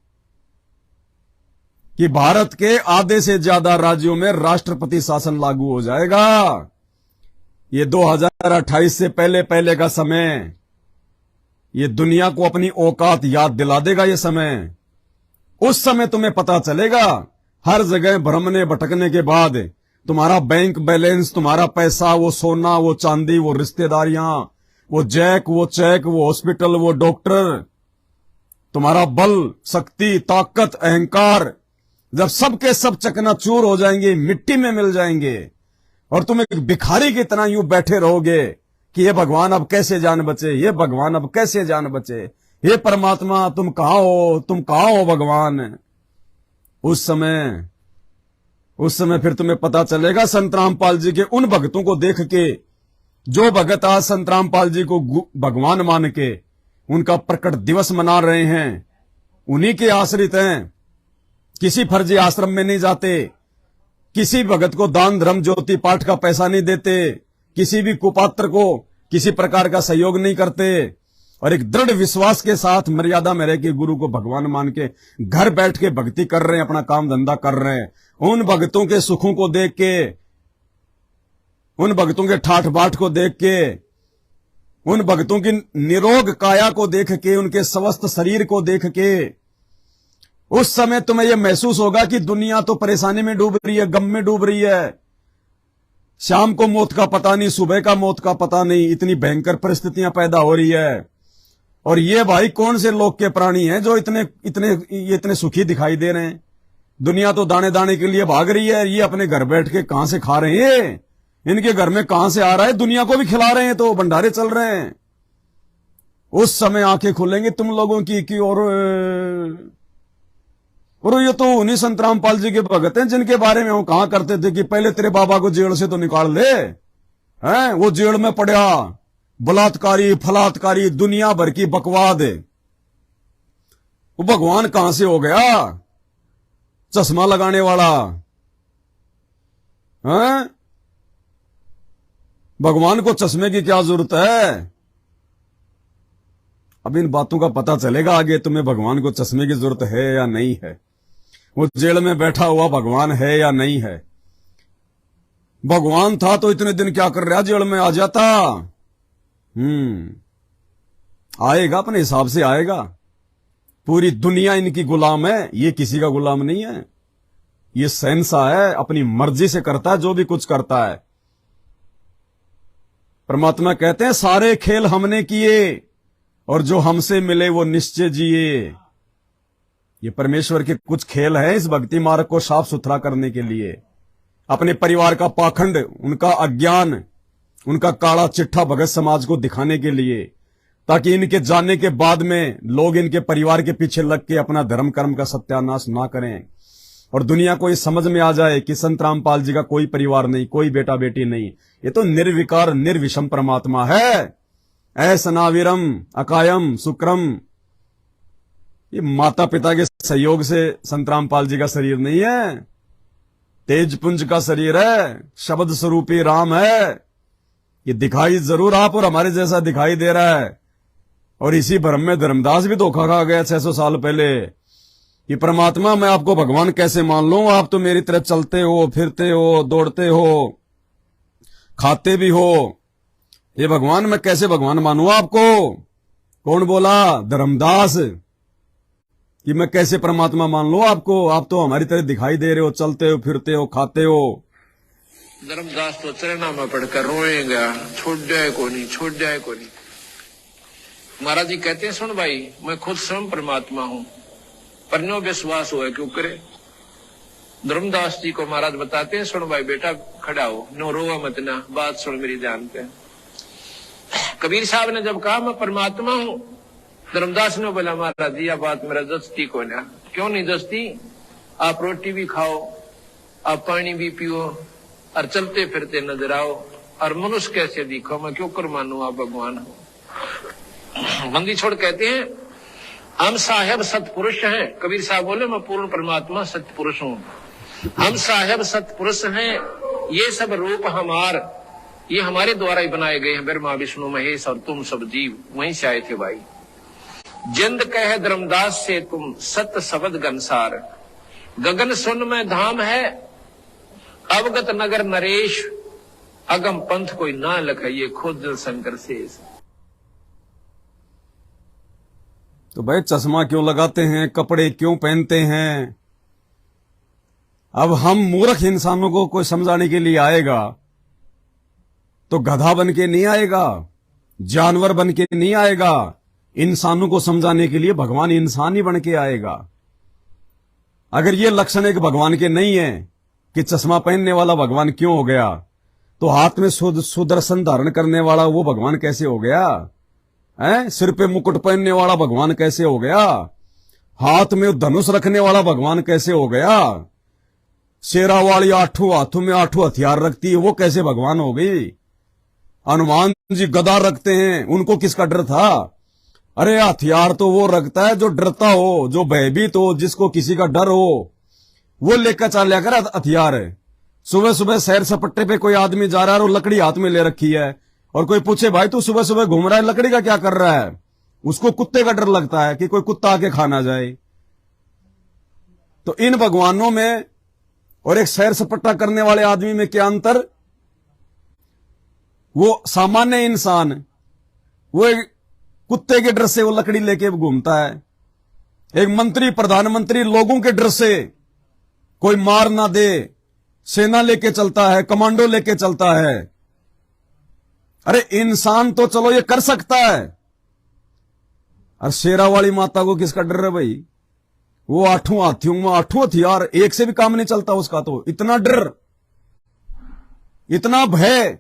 कि भारत के आधे से ज्यादा राज्यों में राष्ट्रपति शासन लागू हो जाएगा। ये 2028 से पहले पहले का समय, ये दुनिया को अपनी औकात याद दिला देगा। ये समय, उस समय तुम्हें पता चलेगा, हर जगह भ्रमने भटकने के बाद तुम्हारा बैंक बैलेंस, तुम्हारा पैसा, वो सोना, वो चांदी, वो रिश्तेदारियां, वो जैक, वो चैक, वो हॉस्पिटल, वो डॉक्टर, तुम्हारा बल, शक्ति, ताकत, अहंकार जब सबके सब चकनाचूर हो जाएंगे, मिट्टी में मिल जाएंगे, और तुम एक भिखारी की तरह यूं बैठे रहोगे कि ये भगवान अब कैसे जान बचे, ये भगवान अब कैसे जान बचे, ये परमात्मा तुम कहां हो, तुम कहां हो भगवान। उस समय फिर तुम्हें पता चलेगा संत रामपाल जी के उन भक्तों को देख के, जो भगत आज संत रामपाल जी को भगवान मान के उनका प्रकट दिवस मना रहे हैं, उन्हीं के आश्रित हैं, किसी फर्जी आश्रम में नहीं जाते, किसी भगत को दान धर्म ज्योति पाठ का पैसा नहीं देते, किसी भी कुपात्र को किसी प्रकार का सहयोग नहीं करते, और एक दृढ़ विश्वास के साथ मर्यादा में रह के गुरु को भगवान मान के घर बैठ के भक्ति कर रहे हैं, अपना काम धंधा कर रहे हैं। उन भक्तों के सुखों को देख के, उन भक्तों के ठाठ बाट को देख के, उन भक्तों की निरोग काया को देख के, उनके स्वस्थ शरीर को देख के, उस समय तुम्हें यह महसूस होगा कि दुनिया तो परेशानी में डूब रही है, गम में डूब रही है। शाम को मौत का पता नहीं, सुबह का मौत का पता नहीं, इतनी भयंकर परिस्थितियां पैदा हो रही है। और ये भाई कौन से लोक के प्राणी हैं जो इतने सुखी दिखाई दे रहे हैं। दुनिया तो दाने दाने के लिए भाग रही है, ये अपने घर बैठ के कहां से खा रहे हैं, इनके घर में कहां से आ रहा है, दुनिया को भी खिला रहे हैं, तो भंडारे चल रहे हैं। उस समय आंखें खुलेंगी तुम लोगों की और ये तो उन्हीं संत रामपाल जी के भगत हैं जिनके बारे में वो कहा करते थे कि पहले तेरे बाबा को जेल से तो निकाल ले, हैं वो जेल में पड़ा, बलात्कारी, फलात्कारी, दुनिया भर की बकवाद है। वो भगवान कहां से हो गया, चश्मा लगाने वाला, हैं? भगवान को चश्मे की क्या जरूरत है। अब इन बातों का पता चलेगा आगे तुम्हें, भगवान को चश्मे की जरूरत है या नहीं है, वो जेल में बैठा हुआ भगवान है या नहीं है। भगवान था तो इतने दिन क्या कर रहा, जेल में आ जाता। आएगा, अपने हिसाब से आएगा। पूरी दुनिया इनकी गुलाम है, ये किसी का गुलाम नहीं है। ये शहंशाह है, अपनी मर्जी से करता है जो भी कुछ करता है। परमात्मा कहते हैं सारे खेल हमने किए और जो हमसे मिले वो निश्चय जिए। ये परमेश्वर के कुछ खेल हैं इस भक्ति मार्ग को साफ सुथरा करने के लिए। अपने परिवार का पाखंड, उनका अज्ञान, उनका काला चिट्ठा भगत समाज को दिखाने के लिए, ताकि इनके जाने के बाद में लोग इनके परिवार के पीछे लग के अपना धर्म कर्म का सत्यानाश ना करें और दुनिया को ये समझ में आ जाए कि संत रामपाल जी का कोई परिवार नहीं, कोई बेटा बेटी नहीं, ये तो निर्विकार निर्विषम परमात्मा है। ऐसनाविरम अकायम शुक्रम, ये माता पिता के सहयोग से संत रामपाल जी का शरीर नहीं है, तेज पुंज का शरीर है, शब्द स्वरूपी राम है। ये दिखाई जरूर आप और हमारे जैसा दिखाई दे रहा है। और इसी भ्रम में धर्मदास भी धोखा खा गया 600 साल पहले कि परमात्मा मैं आपको भगवान कैसे मान लूं, आप तो मेरी तरह चलते हो, फिरते हो, दौड़ते हो, खाते भी हो, ये भगवान मैं कैसे भगवान मानूं आपको। कौन बोला? धर्मदास, कि मैं कैसे परमात्मा मान लूं आपको, आप तो हमारी तरह दिखाई दे रहे हो, चलते हो, फिरते हो, खाते हो। धर्मदास तो चरणा में पढ़कर रोएगा, छोड़ जाए को नहीं, छोड़ जाए को नहीं। महाराज जी कहते हैं सुन भाई, मैं खुद स्वयं परमात्मा हूं, पर नो विश्वास हो क्यों करे। धर्मदास जी को महाराज बताते हैं सुन भाई बेटा खड़ा हो, नो रोवा मत ना, बात सुन मेरी ध्यान पे। कबीर साहब ने जब कहा मैं परमात्मा हूं, धर्मदास ने बोला महाराज जी यह बात मेरा जस्ती को ना। क्यों नहीं जस्ती? आप रोटी भी खाओ, आप पानी भी पियो और चलते फिरते नजर आओ, और मनुष्य कैसे दिखो, मैं क्यों कर मानू आप भगवान हो। बंदी छोड़ कहते हैं हम साहेब सतपुरुष हैं। कबीर साहब बोले मैं पूर्ण परमात्मा सतपुरुष हूं, हम साहेब सतपुरुष हैं, ये सब रूप हमार, ये हमारे द्वारा ही बनाए गए हैं, ब्रह्मा विष्णु महेश और तुम सब जीव वहीं से आए थे भाई। जिंद कहे धर्मदास से तुम सत्य शब्द गनसार, गगन सुन में धाम है अवगत नगर नरेश, अगम पंथ कोई ना लखाइए खुद जल शंकर शेष। तो भाई चश्मा क्यों लगाते हैं, कपड़े क्यों पहनते हैं? अब हम मूर्ख इंसानों को कोई समझाने के लिए आएगा तो गधा बन के नहीं आएगा, जानवर बन के नहीं आएगा। इंसानों को समझाने के लिए भगवान इंसान ही बन के आएगा। अगर ये लक्षण एक भगवान के नहीं है कि चश्मा पहनने वाला भगवान क्यों हो गया, तो हाथ में सुदर्शन धारण करने वाला वो भगवान कैसे हो गया है? सिर पे मुकुट पहनने वाला भगवान कैसे हो गया? हाथ में धनुष रखने वाला भगवान कैसे हो गया? शेरा वाली 8 हाथों में 8 हथियार रखती है, वो कैसे भगवान हो गई? हनुमान जी गदा रखते हैं, उनको किसका डर था? अरे हथियार तो वो रखता है जो डरता हो, जो भयभीत हो, जिसको किसी का डर हो, वो लेकर चल कर हथियार है। सुबह सुबह सैर सपट्टे पे कोई आदमी जा रहा है और लकड़ी हाथ में ले रखी है, और कोई पूछे भाई तू सुबह सुबह घूम रहा है, लकड़ी का क्या कर रहा है? उसको कुत्ते का डर लगता है कि कोई कुत्ता आके खा ना जाए। तो इन भगवानों में और एक सैर सपट्टा करने वाले आदमी में क्या अंतर? वो सामान्य इंसान, वो एक कुत्ते के डर से वो लकड़ी लेके घूमता है। एक मंत्री प्रधानमंत्री लोगों के डर से कोई मार ना दे सेना लेके चलता है, कमांडो लेके चलता है। अरे इंसान तो चलो ये कर सकता है, और शेरा वाली माता को किसका डर है भाई? वो 8 हाथियों में 8 हथियार, एक से भी काम नहीं चलता उसका। तो इतना डर, इतना भय,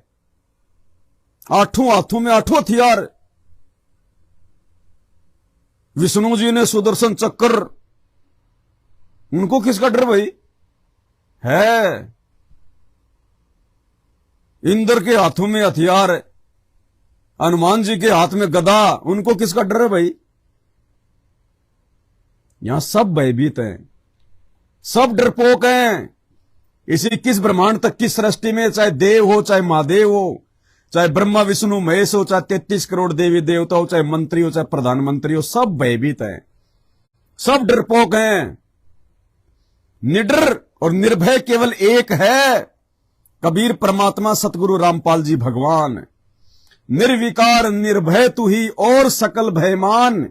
8 हाथों में 8 हथियार। विष्णु जी ने सुदर्शन चक्र, उनको किसका डर भाई है? इंद्र के हाथों में हथियार, हनुमान जी के हाथ में गदा, उनको किसका डर है भाई? यहां सब भयभीत हैं, सब डरपोक हैं। इसी 21 ब्रह्मांड तक की सृष्टि में चाहे देव हो, चाहे महादेव हो, चाहे ब्रह्मा विष्णु महेश हो, चाहे 33 करोड़ देवी देवता हो, चाहे मंत्री हो, चाहे प्रधानमंत्री हो, सब भयभीत हैं, सब डरपोक हैं। निडर और निर्भय केवल एक है, कबीर परमात्मा सतगुरु रामपाल जी भगवान। निर्विकार निर्भय तू ही और सकल भयमान,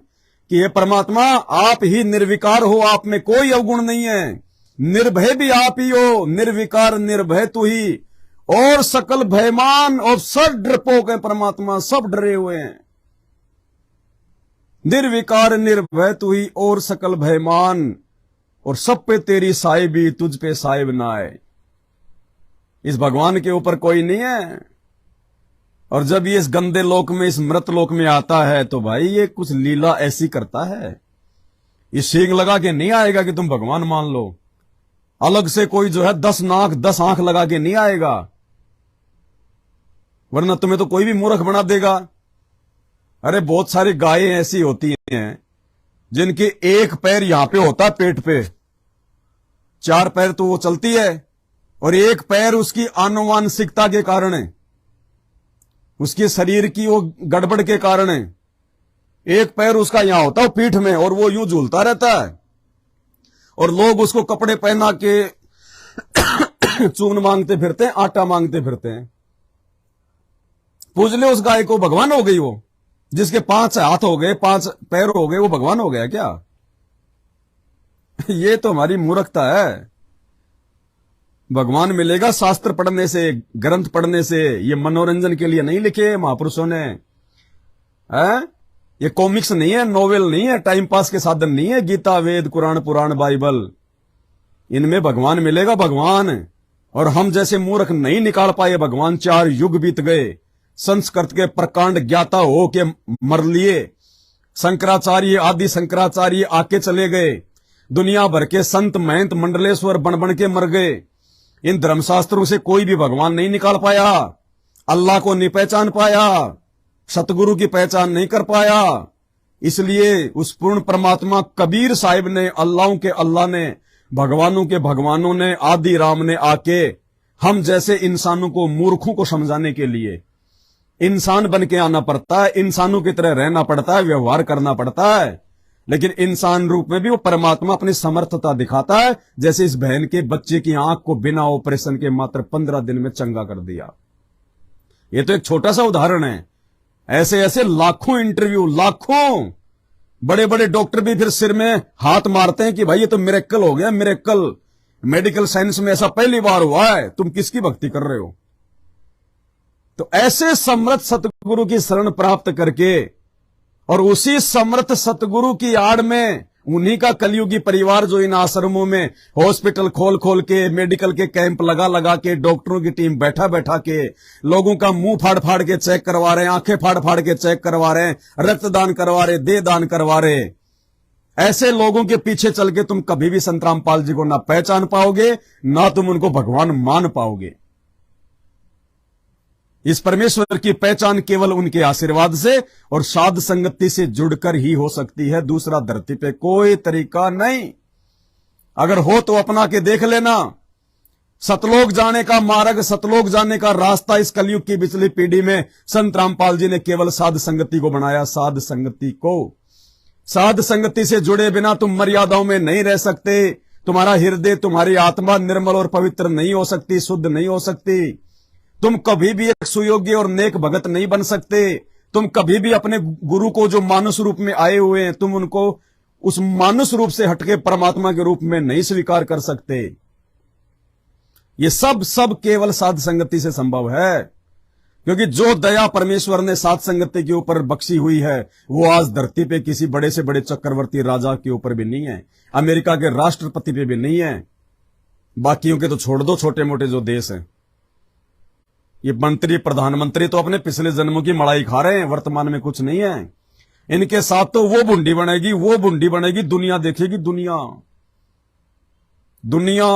कि हे परमात्मा आप ही निर्विकार हो, आप में कोई अवगुण नहीं है। निर्भय भी आप ही हो, निर्विकार निर्भय तू ही और सकल भयमान। और सब डरपोक है परमात्मा, सब डरे हुए हैं। निर्विकार निर्भय तू ही और सकल भयमान, और सब पे तेरी साहिबी, तुझ पे साहिब ना आए। इस भगवान के ऊपर कोई नहीं है। और जब ये इस गंदे लोक में, इस मृत लोक में आता है, तो भाई ये कुछ लीला ऐसी करता है, ये सींग लगा के नहीं आएगा कि तुम भगवान मान लो। अलग से कोई जो है 10 नाक 10 आंख लगा के नहीं आएगा, वरना तुम्हें तो कोई भी मूर्ख बना देगा। अरे बहुत सारी गायें ऐसी होती हैं जिनके एक पैर यहां पे होता है पेट पे, 4 पैर तो वो चलती है, और एक पैर उसकी आनुवांशिकता के कारण है, उसके शरीर की वो गड़बड़ के कारण है। एक पैर उसका यहां होता है पीठ में, और वो यूं झूलता रहता है, और लोग उसको कपड़े पहना के चून मांगते फिरते हैं, आटा मांगते फिरते हैं। पूछ ले उस गाय को, भगवान हो गई वो? जिसके 5 हाथ हो गए, 5 पैर हो गए, वो भगवान हो गया क्या? ये तो हमारी मूर्खता है। भगवान मिलेगा शास्त्र पढ़ने से, ग्रंथ पढ़ने से। ये मनोरंजन के लिए नहीं लिखे महापुरुषों ने, है? ये कॉमिक्स नहीं है, नोवेल नहीं है, टाइम पास के साधन नहीं है। गीता, वेद, कुरान, पुराण, बाइबल, इनमें भगवान मिलेगा, भगवान। और हम जैसे मूर्ख नहीं निकाल पाए भगवान। 4 युग बीत गए, संस्कृत के प्रकांड ज्ञाता हो के मर लिए। शंकराचार्य, आदि शंकराचार्य आके चले गए। दुनिया भर के संत महंत मंडलेश्वर बन बन के मर गए। इन धर्मशास्त्रों से कोई भी भगवान नहीं निकाल पाया, अल्लाह को नहीं पहचान पाया, सतगुरु की पहचान नहीं कर पाया। इसलिए उस पूर्ण परमात्मा कबीर साहिब ने, अल्लाहों के अल्लाह ने, भगवानों के भगवानों ने, आदि राम ने आके हम जैसे इंसानों को, मूर्खों को समझाने के लिए इंसान बन के आना पड़ता है, इंसानों की तरह रहना पड़ता है, व्यवहार करना पड़ता है। लेकिन इंसान रूप में भी वो परमात्मा अपनी समर्थता दिखाता है। जैसे इस बहन के बच्चे की आंख को बिना ऑपरेशन के मात्र 15 दिन में चंगा कर दिया। ये तो एक छोटा सा उदाहरण है। ऐसे ऐसे लाखों इंटरव्यू, लाखों बड़े बड़े डॉक्टर भी फिर सिर में हाथ मारते हैं कि भाई ये तो मिरेकल हो गया, मिरेकल। मेडिकल साइंस में ऐसा पहली बार हुआ है, तुम किसकी भक्ति कर रहे हो? तो ऐसे समर्थ सतगुरु की शरण प्राप्त करके और उसी समर्थ सतगुरु की आड़ में उन्हीं का कलयुगी परिवार जो इन आश्रमों में हॉस्पिटल खोल खोल के, मेडिकल के कैंप लगा लगा के, डॉक्टरों की टीम बैठा बैठा के, लोगों का मुंह फाड़ फाड़ के चेक करवा रहे हैं, आंखें फाड़ फाड़ के चेक करवा रहे हैं, रक्तदान करवा रहे, देह दान करवा रहे। ऐसे लोगों के पीछे चल के तुम कभी भी संत रामपाल जी को ना पहचान पाओगे, ना तुम उनको भगवान मान पाओगे। इस परमेश्वर की पहचान केवल उनके आशीर्वाद से और साध संगति से जुड़कर ही हो सकती है। दूसरा धरती पे कोई तरीका नहीं। अगर हो तो अपना के देख लेना। सतलोक जाने का मार्ग, सतलोक जाने का रास्ता इस कलयुग की पिछली पीढ़ी में संत रामपाल जी ने केवल साध संगति को बनाया। साध संगति को, साध संगति से जुड़े बिना तुम मर्यादाओं में नहीं रह सकते। तुम्हारा हृदय, तुम्हारी आत्मा निर्मल और पवित्र नहीं हो सकती, शुद्ध नहीं हो सकती। तुम कभी भी एक सुयोग्य और नेक भगत नहीं बन सकते। तुम कभी भी अपने गुरु को जो मानुष रूप में आए हुए हैं, तुम उनको उस मानुष रूप से हटके परमात्मा के रूप में नहीं स्वीकार कर सकते। ये सब केवल साध संगति से संभव है, क्योंकि जो दया परमेश्वर ने साध संगति के ऊपर बख्शी हुई है वो आज धरती पे किसी बड़े से बड़े चक्रवर्ती राजा के ऊपर भी नहीं है, अमेरिका के राष्ट्रपति पे भी नहीं है। बाकियों के तो छोड़ दो, छोटे मोटे जो देश हैं, ये मंत्री प्रधानमंत्री तो अपने पिछले जन्मों की मलाई खा रहे हैं, वर्तमान में कुछ नहीं है। इनके साथ तो वो बुंडी बनेगी, वो बुंडी बनेगी, दुनिया देखेगी, दुनिया दुनिया।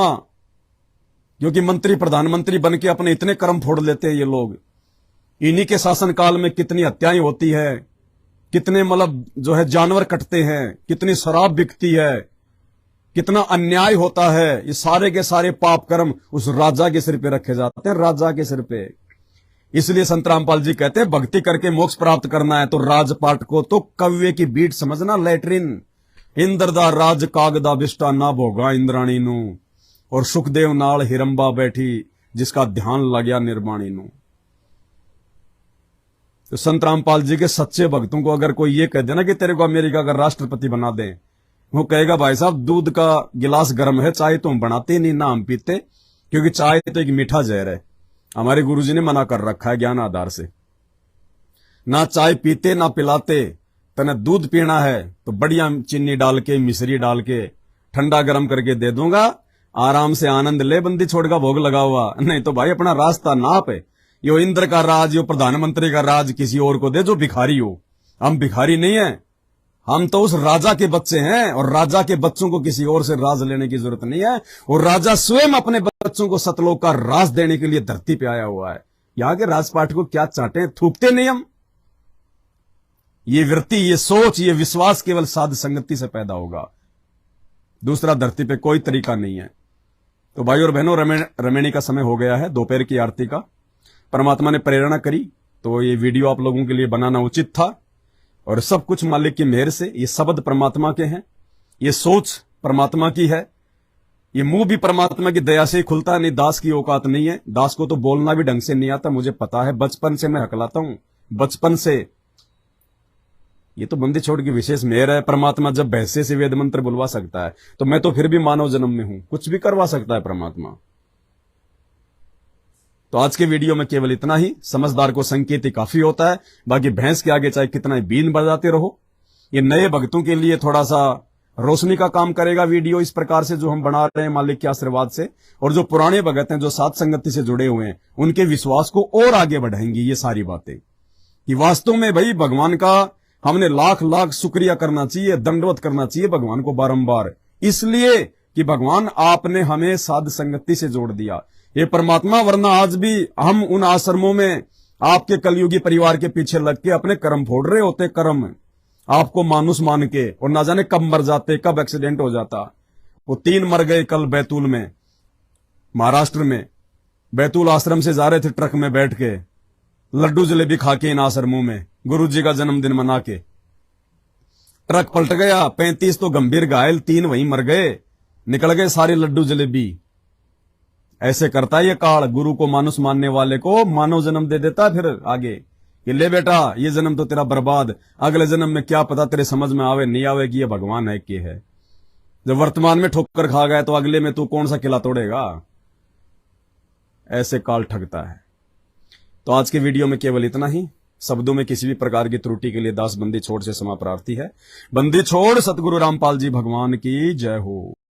क्योंकि मंत्री प्रधानमंत्री बन के अपने इतने कर्म फोड़ लेते हैं ये लोग। इन्हीं के शासनकाल में कितनी हत्याएं होती है, कितने मतलब जो है जानवर कटते हैं, कितनी शराब बिकती है, कितना अन्याय होता है। ये सारे के सारे पाप कर्म उस राजा के सिर पे रखे जाते हैं, राजा के सिर पे। इसलिए संत रामपाल जी कहते हैं भक्ति करके मोक्ष प्राप्त करना है तो राजपाट को तो कव्य की बीट समझना, लैट्रिन। इंद्रदा राज कागदा विष्टा ना भोगा इंद्राणी नू, और सुखदेव नाल हिरंबा बैठी जिसका ध्यान लग्या निर्वाणी नू। तो संत रामपाल जी के सच्चे भक्तों को अगर कोई ये कह देना कि तेरे को अमेरिका का राष्ट्रपति बना दे, वो कहेगा भाई साहब दूध का गिलास गर्म है, चाय तो हम बनाते नहीं, ना हम पीते, क्योंकि चाय तो एक मीठा जहर है। हमारे गुरुजी ने मना कर रखा है ज्ञान आधार से, ना चाय पीते ना पिलाते। तने दूध पीना है तो बढ़िया चीनी डाल के, मिश्री डाल के, ठंडा गर्म करके दे दूंगा, आराम से आनंद ले, बंदी छोड़ का भोग लगा हुआ। नहीं तो भाई अपना रास्ता नाप है। यो इंद्र का राज, यो प्रधानमंत्री का राज किसी और को दे जो भिखारी हो। हम भिखारी नहीं है, हम तो उस राजा के बच्चे हैं, और राजा के बच्चों को किसी और से राज लेने की जरूरत नहीं है। और राजा स्वयं अपने बच्चों को सतलोक का राज देने के लिए धरती पे आया हुआ है। यहां के राजपाट को क्या चाटे, थूकते नहीं हम। ये वृत्ति, ये सोच, ये विश्वास केवल साध संगति से पैदा होगा। दूसरा धरती पे कोई तरीका नहीं है। तो भाई और बहनों, रमेणी का समय हो गया है, दोपहर की आरती का। परमात्मा ने प्रेरणा करी तो ये वीडियो आप लोगों के लिए बनाना उचित था, और सब कुछ मालिक की मेहर से। ये शब्द परमात्मा के हैं, ये सोच परमात्मा की है, ये मुंह भी परमात्मा की दया से ही खुलता नहीं। दास की औकात नहीं है, दास को तो बोलना भी ढंग से नहीं आता, मुझे पता है, बचपन से मैं हकलाता हूं, बचपन से। ये तो बंदी छोड़ की विशेष मेहर है। परमात्मा जब भैंसे से वेद मंत्र बुलवा सकता है तो मैं तो फिर भी मानव जन्म में हूं, कुछ भी करवा सकता है परमात्मा। तो आज के वीडियो में केवल इतना ही। समझदार को संकेत ही काफी होता है, बाकी भैंस के आगे चाहे कितना ही बीन बजाते रहो। ये नए भक्तों के लिए थोड़ा सा रोशनी का काम करेगा वीडियो इस प्रकार से जो हम बना रहे हैं मालिक के आशीर्वाद से। और जो पुराने भगत हैं, जो साध संगति से जुड़े हुए हैं, उनके विश्वास को और आगे बढ़ाएंगी ये सारी बातें, कि वास्तव में भाई भगवान का हमने लाख लाख शुक्रिया करना चाहिए, दंडवत करना चाहिए भगवान को बारंबार, इसलिए कि भगवान आपने हमें साध संगति से जोड़ दिया। ये परमात्मा, वरना आज भी हम उन आश्रमों में आपके कलयुगी परिवार के पीछे लग के अपने कर्म फोड़ रहे होते, कर्म आपको मानुष मान के, और ना जाने कब मर जाते, कब एक्सीडेंट हो जाता। वो 3 मर गए कल बैतूल में, महाराष्ट्र में। बैतूल आश्रम से जा रहे थे ट्रक में बैठ के, लड्डू जलेबी खा के इन आश्रमों में, गुरु जी का जन्मदिन मना के। ट्रक पलट गया, 35 तो गंभीर घायल, 3 वहीं मर गए, निकल गए सारे लड्डू जलेबी। ऐसे करता है ये काल, गुरु को मानुष मानने वाले को मानव जन्म दे देता फिर आगे, कि ले बेटा ये जन्म तो तेरा बर्बाद, अगले जन्म में क्या पता तेरे समझ में आवे नहीं आवे कि ये भगवान है कि है। जब वर्तमान में ठोकर खा गए तो अगले में तू कौन सा किला तोड़ेगा। ऐसे काल ठगता है। तो आज के वीडियो में केवल इतना ही। शब्दों में किसी भी प्रकार की त्रुटि के लिए दास बंदी छोड़ से क्षमा प्रार्थी है। बंदी छोड़ सतगुरु रामपाल जी भगवान की जय हो।